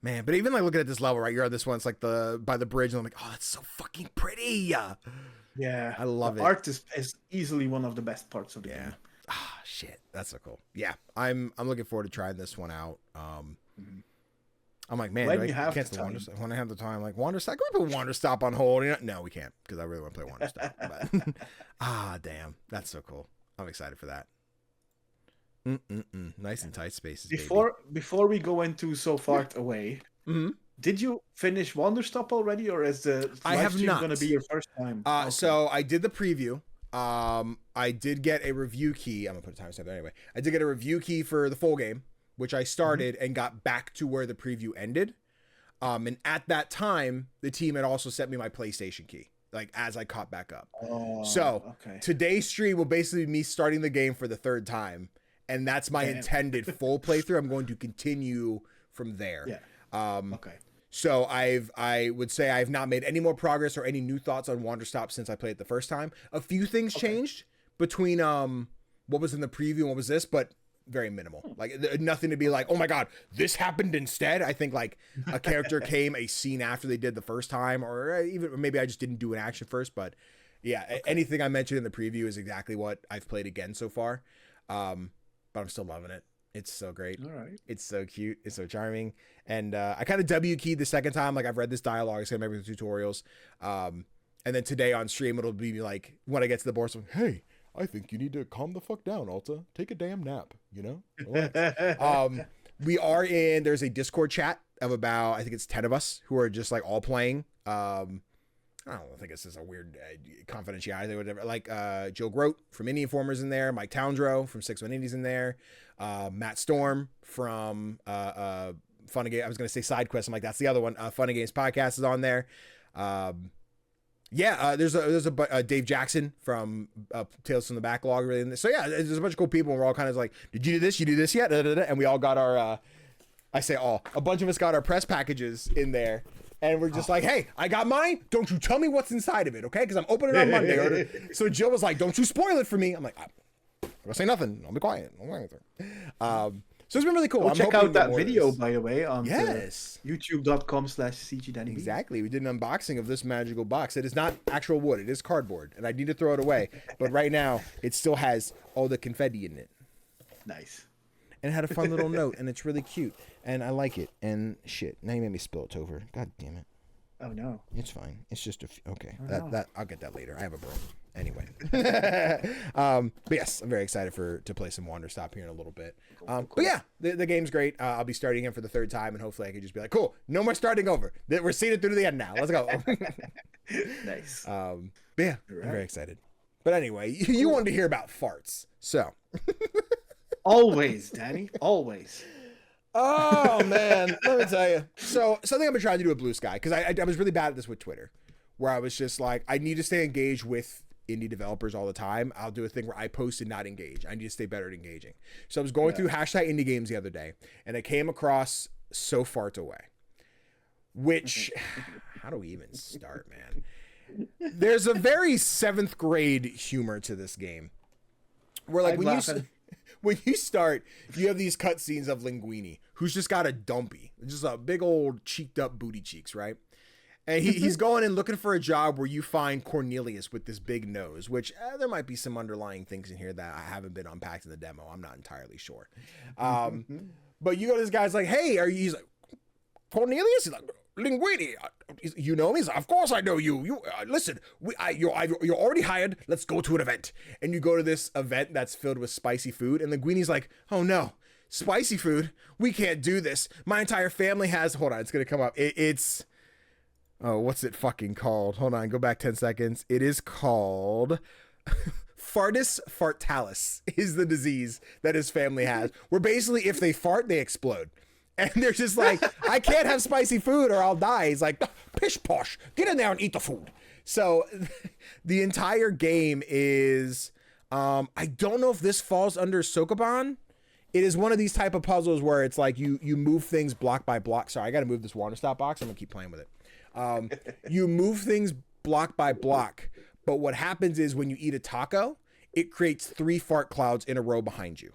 Man, but even like looking at this level, right? You're on this one. It's like by the bridge. And I'm like, oh, that's so fucking pretty. Yeah. I love it. Art is easily one of the best parts of the game. Ah, shit. That's so cool. Yeah. I'm looking forward to trying this one out. I'm like, man, when I can't Wanderstop. When I have the time, like Wanderstop, can we put Wanderstop on hold? No, we can't, because I really want to play Wanderstop. But damn, that's so cool. I'm excited for that. Nice and tight spaces. Before we go into so far away, did you finish Wanderstop already, or is the live stream going to be your first time? Okay. So I did the preview. I did get a review key. I'm gonna put a timestamp there anyway. I did get a review key for the full game, which I started and got back to where the preview ended. And at that time, the team had also sent me my PlayStation key, like as I caught back up. Today's stream will basically be me starting the game for the 3rd time and that's my intended full playthrough. I'm going to continue from there. Yeah. Okay. So I would say I've not made any more progress or any new thoughts on Wanderstop since I played it the first time. A few things changed between what was in the preview and what was this, but very minimal. Like nothing to be like, oh my god, this happened instead. I think like a character came a scene after they did the first time, or even maybe I just didn't do an action first. But yeah, anything I mentioned in the preview is exactly what I've played again so far. But I'm still loving it. It's so great. All right. It's so cute. It's so charming. And I kind of W keyed the second time. Like I've read this dialogue. I said maybe the tutorials. And then today on stream, it'll be like when I get to the boss, hey, I think you need to calm the fuck down, Alta. Take a damn nap, you know? There's a Discord chat of about, I think it's 10 of us who are just like all playing. I don't think it's just a weird confidentiality or whatever. Like Joe Grote from Indie Informer's in there. Mike Townsrow from 6-1 Indies in there. Matt Storm from Fun and Games. I was going to say Side Quest. I'm like, that's the other one. Fun and Games Podcast is on there. There's a Dave Jackson from Tales from the Backlog. Really in there. So yeah, there's a bunch of cool people. And we're all kind of like, did you do this? You do this yet? And we all got our, a bunch of us got our press packages in there. And we're just like, hey, I got mine. Don't you tell me what's inside of it, okay? Because I'm opening it on Monday. So Jill was like, don't you spoil it for me. I'm like, I'm going to say nothing. I'll be quiet. So it's been really cool. Go check out that video, by the way, on yes. youtube.com/CGDannyB. Exactly. We did an unboxing of this magical box. It is not actual wood. It is cardboard. And I need to throw it away. But right now, it still has all the confetti in it. Nice. And it had a fun little note, and it's really cute. And I like it. And shit, now you made me spill it, Tofr. God damn it. Oh, no. It's fine. It's just okay. That I'll get that later. I have a broom. Anyway. But yes, I'm very excited to play some Wanderstop here in a little bit. Cool. But yeah, the game's great. I'll be starting it for the third time, and hopefully I can just be like, cool, no more starting over. We're seeing it through to the end now. Let's go. Nice. But yeah, right. I'm very excited. But anyway, you wanted to hear about farts. So. Always, Danny. Always. Oh man, let me tell you. So something I've been trying to do with Blue Sky, because I was really bad at this with Twitter, where I was just like, I need to stay engaged with indie developers all the time. I'll do a thing where I post and not engage. I need to stay better at engaging. So I was going through hashtag indie games the other day, and I came across So Fart Away, which, how do we even start, man? There's a very 7th grade humor to this game, where like when you start, you have these cutscenes of Linguini, who's just got a dumpy, just a big old cheeked up booty cheeks, right? And he's going and looking for a job where you find Cornelius with this big nose, which there might be some underlying things in here that I haven't been unpacked in the demo. I'm not entirely sure. But you go to this guy's like, hey, he's like, Cornelius? He's like, Linguini, you know me? He's like, of course I know you. Listen, you're already hired. Let's go to an event. And you go to this event that's filled with spicy food. And Linguini's like, oh no, spicy food? We can't do this. My entire family has, hold on, it's going to come up. It's, oh, what's it fucking called? Hold on, go back 10 seconds. It is called Fartus fartalis is the disease that his family has. Where basically if they fart, they explode. And they're just like, I can't have spicy food or I'll die. He's like, pish posh, get in there and eat the food. So the entire game is, I don't know if this falls under Sokoban. It is one of these type of puzzles where it's like you move things block by block. Sorry, I got to move this Wanderstop box. I'm going to keep playing with it. You move things block by block. But what happens is when you eat a taco, it creates 3 fart clouds in a row behind you.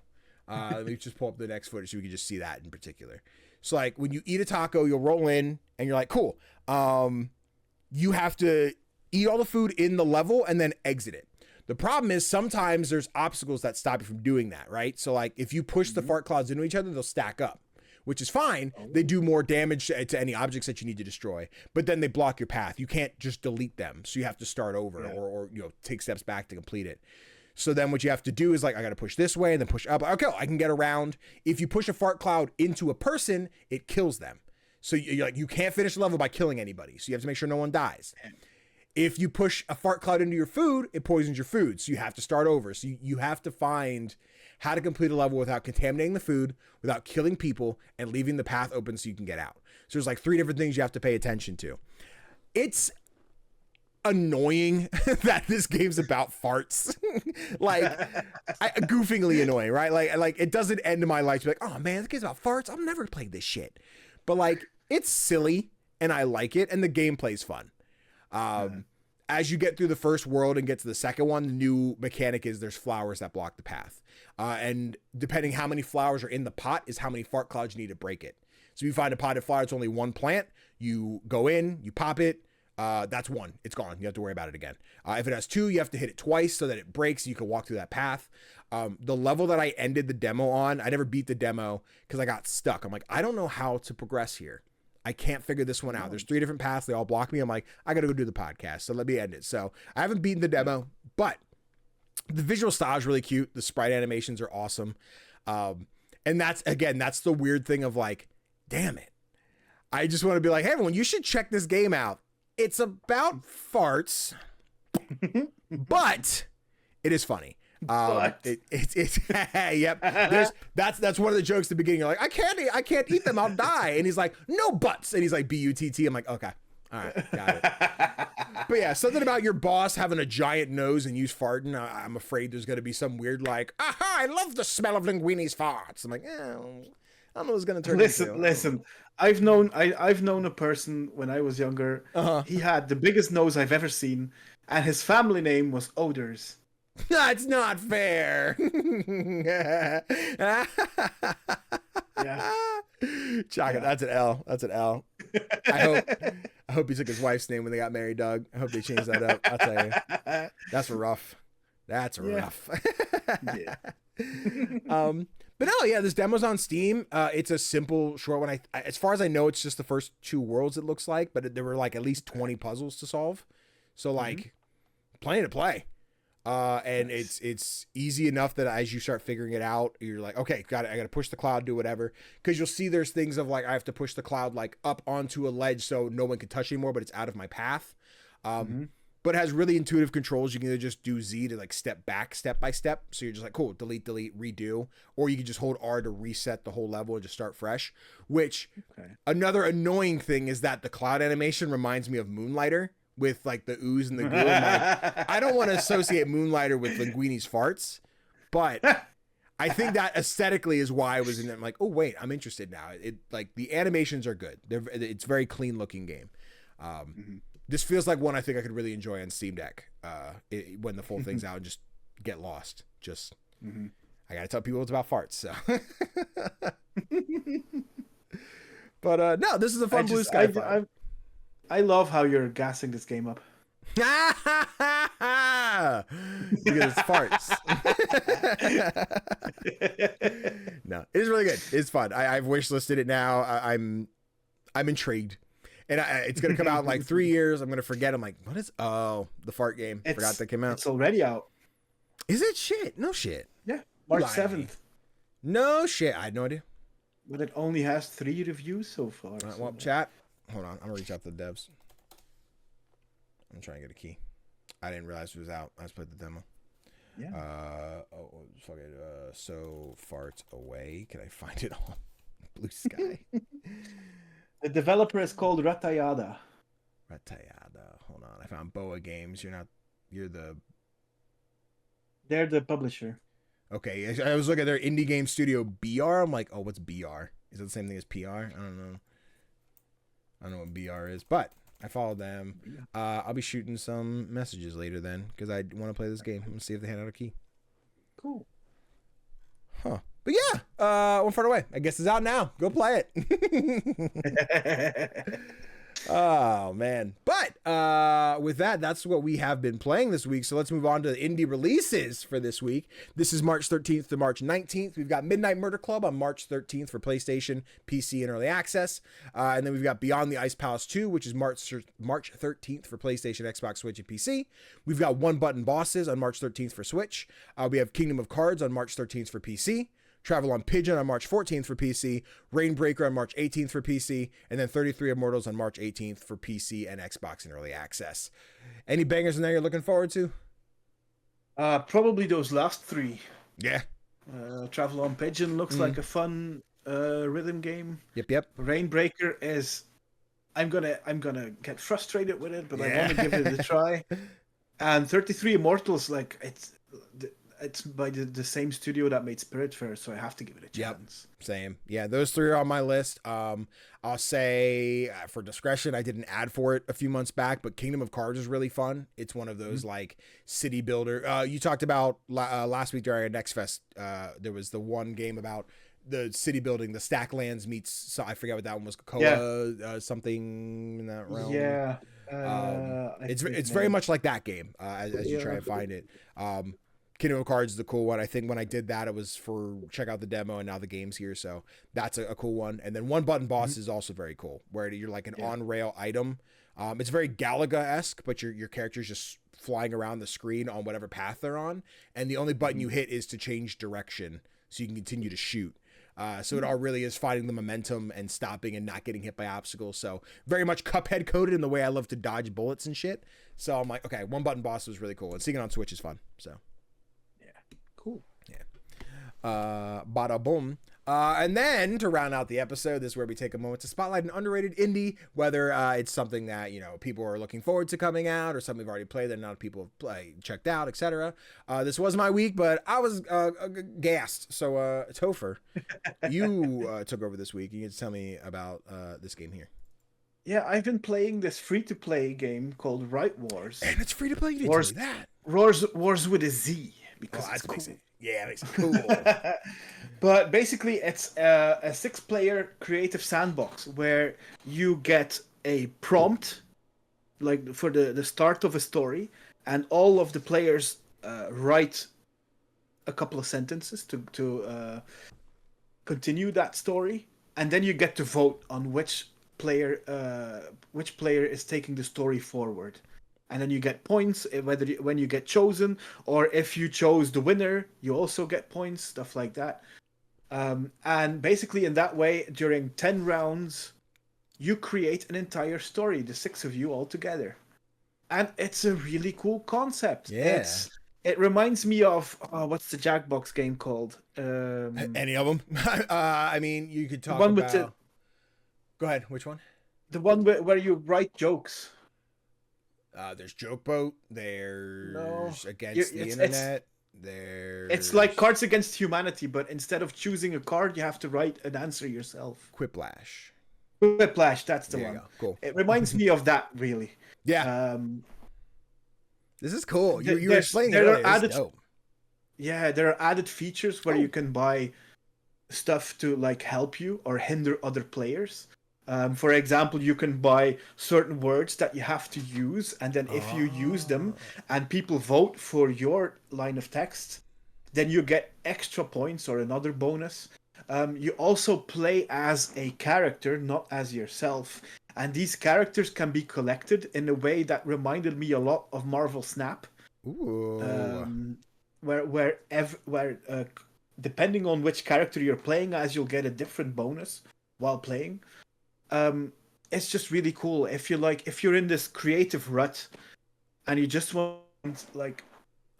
Let me just pull up the next footage so we can just see that in particular. So like when you eat a taco, you'll roll in and you're like, cool. You have to eat all the food in the level and then exit it. The problem is sometimes there's obstacles that stop you from doing that, right? So like if you push the fart clouds into each other, they'll stack up, which is fine. They do more damage to any objects that you need to destroy, but then they block your path. You can't just delete them. So you have to start over or take steps back to complete it. So then what you have to do is like, I got to push this way and then push up. Okay, I can get around. If you push a fart cloud into a person, it kills them. So you can't finish the level by killing anybody. So you have to make sure no one dies. If you push a fart cloud into your food, it poisons your food. So you have to start over. So you have to find how to complete a level without contaminating the food, without killing people, and leaving the path open so you can get out. So there's like 3 different things you have to pay attention to. It's annoying that this game's about farts. Like, goofingly annoying, right? Like it doesn't end in my life to be like, oh man, this game's about farts. I'm never playing this shit. But like, it's silly and I like it, and the gameplay's fun. As you get through the first world and get to the second one, the new mechanic is there's flowers that block the path. And depending how many flowers are in the pot is how many fart clouds you need to break it. So if you find a potted flower, it's only one plant, you go in, you pop it, that's one, it's gone. You have to worry about it again. If it has two, you have to hit it twice so that it breaks, so you can walk through that path. The level that I ended the demo on, I never beat the demo because I got stuck. I'm like, I don't know how to progress here. I can't figure this one out. There's 3 different paths. They all block me. I'm like, I got to go do the podcast. So let me end it. So I haven't beaten the demo, but the visual style is really cute. The sprite animations are awesome. And that's the weird thing of like, damn it. I just want to be like, hey, everyone, you should check this game out. It's about farts, but it is funny. It's yep. That's one of the jokes at the beginning. You're like, I can't eat them. I'll die. And he's like, no buts. And he's like, BUTT. I'm like, okay, all right, got it. But yeah, something about your boss having a giant nose and you farting. I'm afraid there's gonna be some weird like, aha, I love the smell of Linguini's farts. I'm like, I don't know what's gonna turn. Listen. I've known a person when I was younger. He had the biggest nose I've ever seen, and his family name was Odors. That's not fair. Yeah. Chaka, that's an L. That's an L. I hope he took his wife's name when they got married, Doug. I hope they changed that up. I'll tell you. That's rough. That's rough. Yeah. But no, yeah, this demo's on Steam. It's a simple, short one. As far as I know, it's just the first 2 worlds, it looks like, but there were like at least 20 puzzles to solve. So like, plenty to play. And it's easy enough that as you start figuring it out, you're like, okay, I got to push the cloud, do whatever. Cause you'll see there's things of like, I have to push the cloud like up onto a ledge so no one can touch anymore, but it's out of my path. But it has really intuitive controls. You can either just do Z to like step back step by step. So you're just like, cool, delete, redo. Or you can just hold R to reset the whole level and just start fresh. Which another annoying thing is that the cloud animation reminds me of Moonlighter with like the ooze and the goo. Like, I don't want to associate Moonlighter with Linguini's farts, but I think that aesthetically is why I was in it. I'm like, oh wait, I'm interested now. It like the animations are good. It's a very clean looking game. This feels like one I think I could really enjoy on Steam Deck when the full thing's out and just get lost. Just I gotta tell people it's about farts. So, but no, this is a fun Blue Sky. I love how you're gassing this game up. Because it's farts. No, it is really good. It's fun. I've wishlisted it now. I'm intrigued. And it's going to come out in like 3 years. I'm going to forget. I'm like, what is... Oh, the fart game. Forgot that came out. It's already out. Is it shit? No shit. Yeah. March 7th. No shit. I had no idea. But it only has 3 reviews so far. Right, well, chat. Hold on. I'm going to reach out to the devs. I'm trying to get a key. I didn't realize it was out. I just played the demo. Yeah. Fuck it. So farts away. Can I find it on Blue Sky? The developer is called Ratayada. Hold on. I found Boa Games. They're the publisher. Okay. I was looking at their indie game studio BR. I'm like, oh, what's BR? Is it the same thing as PR? I don't know. I don't know what BR is, but I followed them. I'll be shooting some messages later then because I want to play this game. I'm going to see if they hand out a key. Cool. Huh. But yeah, one far away. I guess it's out now. Go play it. Oh man. But with that's what we have been playing this week. So let's move on to the indie releases for this week. This is March 13th to March 19th. We've got Midnight Murder Club on March 13th for PlayStation, PC, and Early Access. And then we've got Beyond the Ice Palace 2, which is March 13th for PlayStation, Xbox, Switch, and PC. We've got One Button Bosses on March 13th for Switch. We have Kingdom of Cards on March 13th for PC. Travel on Pigeon on March 14th for PC, Rainbreaker on March 18th for PC, and then 33 Immortals on March 18th for PC and Xbox in Early Access. Any bangers in there you're looking forward to? Probably those last 3. Yeah. Travel on Pigeon looks like a fun rhythm game. Yep. Rainbreaker is I'm gonna get frustrated with it, but I want to give it a try. And 33 Immortals, like it's by the same studio that made Spiritfarer, so I have to give it a chance. Yep, same. Yeah, those three are on my list. I'll say for discretion, I did an ad for it a few months back, but Kingdom of Cards is really fun. It's one of those like city builder. You talked about last week during our Next Fest. There was the one game about the city building, the Stack Lands meets. So I forget what that one was. Koa, something in that realm. Yeah. It's very much like that game as you try and find it. Kingdom of Cards is the cool one. I think when I did that, it was for check out the demo, and now the game's here, so that's a cool one. And then One Button Boss is also very cool, where you're like an on-rail item. It's very Galaga-esque, but your character's just flying around the screen on whatever path they're on, and the only button you hit is to change direction, so you can continue to shoot. So it all really is finding the momentum and stopping and not getting hit by obstacles. So very much Cuphead coded in the way I love to dodge bullets and shit. So I'm like, okay, One Button Boss was really cool, and seeing it on Switch is fun. So. Cool. Yeah. Bada boom. And then to round out the episode, this is where we take a moment to spotlight an underrated indie, whether it's something that, people are looking forward to coming out or something we've already played that not people have checked out, etc. This was my week, but I was gassed. So, Tofr, you took over this week. You get to tell me about this game here. Yeah, I've been playing this free-to-play game called Right Warz. And it's free-to-play? You didn't tell me that. Warz with a Z. Because that's cool. Yeah, it makes it cool. But basically, it's a 6-player creative sandbox where you get a prompt, like for the start of a story, and all of the players write a couple of sentences to continue that story, and then you get to vote on which player is taking the story forward. And then you get points when you get chosen, or if you chose the winner, you also get points, stuff like that. And basically in that way, during 10 rounds, you create an entire story, the 6 of you all together. And it's a really cool concept. Yeah. It reminds me of, what's the Jackbox game called? Any of them? I mean, you could talk one about... with Go ahead, which one? The one where you write jokes. There's Joke Boat. There's Against the Internet. It's like Cards Against Humanity, but instead of choosing a card, you have to write an answer yourself. Quiplash, that's the one. Cool. It reminds me of that, really. Yeah. This is cool. You were explaining it earlier. This is dope. Yeah, there are added features where you can buy stuff to like help you or hinder other players. For example, you can buy certain words that you have to use, and then if you use them and people vote for your line of text, then you get extra points or another bonus. You also play as a character, not as yourself, and these characters can be collected in a way that reminded me a lot of Marvel Snap. Ooh. Where depending on which character you're playing as, you'll get a different bonus while playing. It's just really cool. If you're in this creative rut and you just want like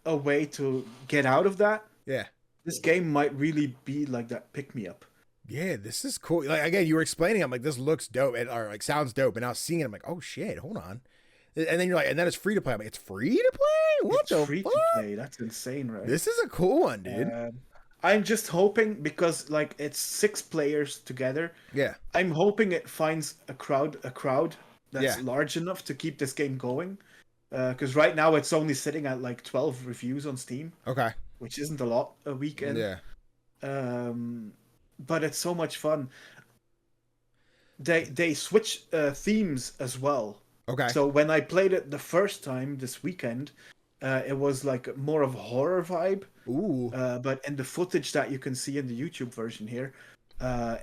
a way to get out of that, this game might really be like that pick me up. Yeah, this is cool. Like again, you were explaining, I'm like, this looks dope, or like sounds dope, and I was seeing it, I'm like, oh shit, hold on. And then you're like, and then it's free to play. I'm like, it's free to play? What the free fuck? To play. That's insane, right? This is a cool one, dude. I'm just hoping, because like it's 6 players together. Yeah. I'm hoping it finds a crowd that's large enough to keep this game going. Because right now it's only sitting at like 12 reviews on Steam. Okay. Which isn't a lot a weekend. Yeah. But it's so much fun. They switch themes as well. Okay. So when I played it the first time this weekend, it was like more of a horror vibe. Ooh. But in the footage that you can see in the YouTube version here,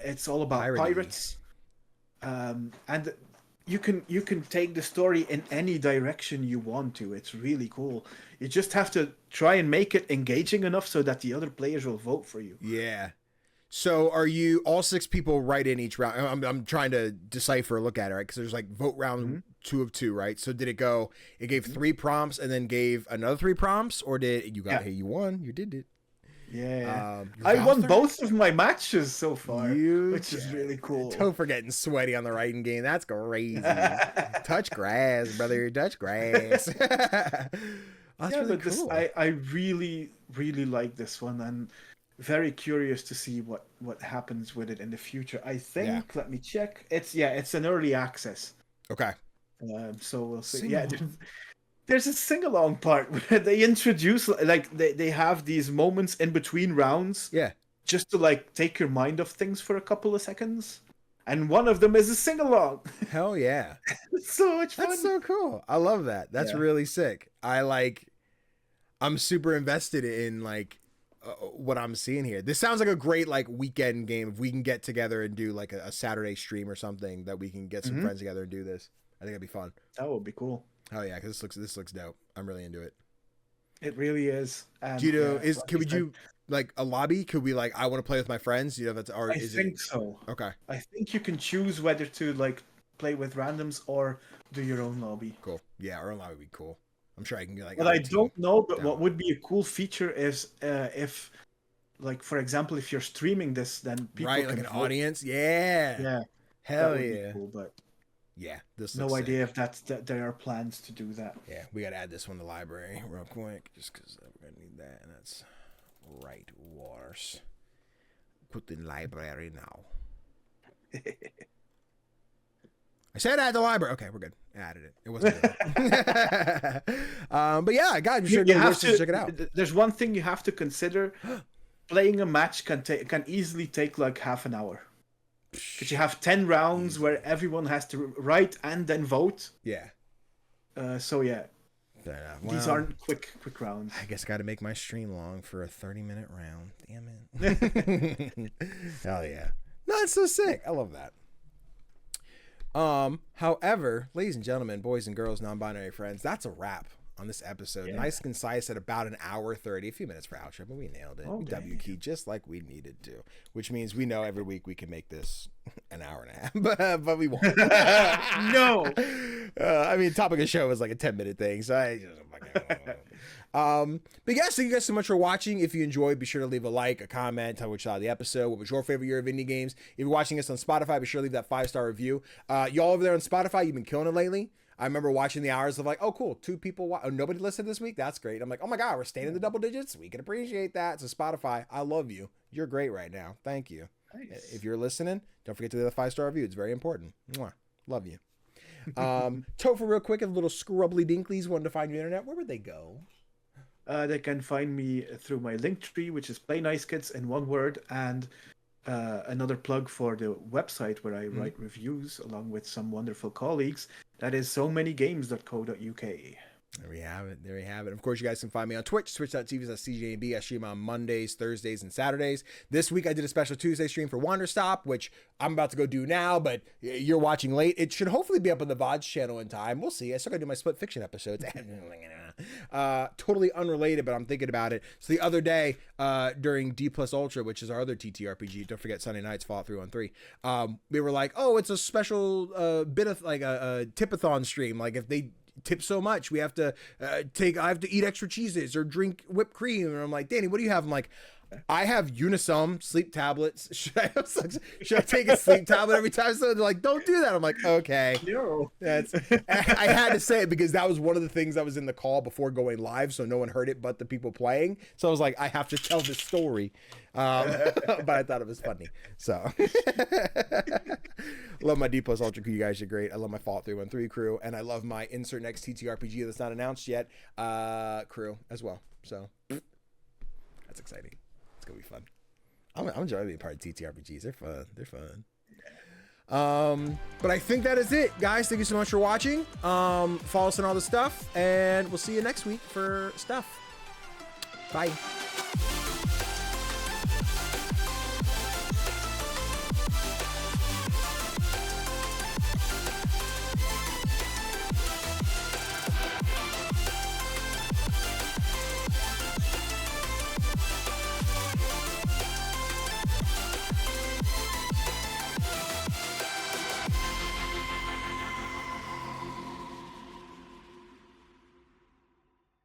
it's all about pirates. And you can take the story in any direction you want to. It's really cool. You just have to try and make it engaging enough so that the other players will vote for you. Yeah. So are you all 6 people right in each round? I'm trying to decipher a look at it, right? Because there's like vote round 2 of 2, right? So did it gave 3 prompts and then gave another 3 prompts, or did you got hey, you won, you did it? Yeah. I won both of my matches so far, which is really cool. Tofr getting sweaty on the writing game. That's crazy. Touch grass, brother. Touch grass. That's really cool. I really, really like this one, and very curious to see what happens with it in the future. I think, let me check. It's an early access. Okay. So we'll see. Yeah. There's a sing-along part where they introduce, like, they have these moments in between rounds. Yeah. Just to, like, take your mind off things for a couple of seconds. And one of them is a sing-along. Hell yeah. It's so much fun. That's so cool. I love that. That's really sick. I'm super invested in, like, what I'm seeing here. This sounds like a great, like, weekend game. If we can get together and do, like, a Saturday stream or something, that we can get some friends together and do this. I think it'd be fun. That would be cool. Oh yeah, because this looks dope. I'm really into it. It really is. Do you know? Can we do like a lobby? Could we, like, I want to play with my friends? You know, that's I think so. Okay. I think you can choose whether to, like, play with randoms or do your own lobby. Cool. Yeah, our own lobby would be cool. I'm sure I can get, like. But I don't know. But what would be a cool feature is if, like, for example, if you're streaming this, then people can like an audience. Yeah. Yeah. Hell yeah. Be cool, but. Yeah, this no idea if there are plans to do that. Yeah, we gotta add this one to the library real quick, just because we're gonna need that, and that's right. Warz. Put in library now. I said add the library. Okay, we're good. I added it. It wasn't good. But yeah, God, you have to check it out. There's one thing you have to consider: playing a match can easily take like half an hour. Because you have 10 rounds where everyone has to write and then vote. Yeah. So yeah. These aren't quick rounds. I guess I got to make my stream long for a 30-minute round. Damn it. Hell yeah. No, it's so sick. I love that. However, ladies and gentlemen, boys and girls, non-binary friends, that's a wrap on this episode. Yeah. Nice and concise at about an hour 30, a few minutes for outro, but we nailed it. We W key just like we needed to, which means we know every week we can make this an hour and a half, but we won't. No. I mean, topic of the show is like a 10-minute thing, so I just but yes, thank you guys so much for watching. If you enjoyed, be sure to leave a like, a comment, tell what you thought of the episode, what was your favorite year of indie games. If you're watching us on Spotify, be sure to leave that 5-star review. Y'all over there on Spotify, you've been killing it lately. I remember watching the hours of like, oh, cool, 2 people, nobody listened this week. That's great. I'm like, oh my God, we're staying in the double digits. We can appreciate that. So Spotify, I love you. You're great right now. Thank you. Nice. If you're listening, don't forget to leave a 5-star review. It's very important. Mwah. Love you. Tofr, real quick, if little scrubbly dinklies wanted to find you on the internet, where would they go? They can find me through my link tree, which is Play Nice Kids in one word, and another plug for the website where I write reviews along with some wonderful colleagues. That is so many games.co.uk. There we have it. There we have it. Of course, you guys can find me on Twitch, twitch.tv/CGDannyB. I stream on Mondays, Thursdays, and Saturdays. This week, I did a special Tuesday stream for Wanderstop, which I'm about to go do now, but you're watching late. It should hopefully be up on the VODs channel in time. We'll see. I still got to do my split fiction episodes. Totally unrelated, but I'm thinking about it. So the other day, during D Plus Ultra, which is our other TTRPG, don't forget Sunday nights, Fallout 3 on 3, we were like, oh, it's a special bit of like a tipathon stream. Like if they tip so much, we have to I have to eat extra cheeses or drink whipped cream. And I'm like, Danny, what do you have? I'm like, I have Unisum sleep tablets. Should I take a sleep tablet every time? So they're like, don't do that. I'm like, okay. No. I had to say it because that was one of the things that was in the call before going live, so no one heard it but the people playing. So I was like, I have to tell this story. But I thought it was funny. So love my D Plus Ultra crew. You guys are great. I love my Fallout 313 crew, and I love my insert next TTRPG that's not announced yet crew as well. So that's exciting. It's gonna be fun. I'm enjoying being part of TTRPGs. They're fun. They're fun. But I think that is it, guys. Thank you so much for watching. Follow us on all the stuff, and we'll see you next week for stuff. Bye.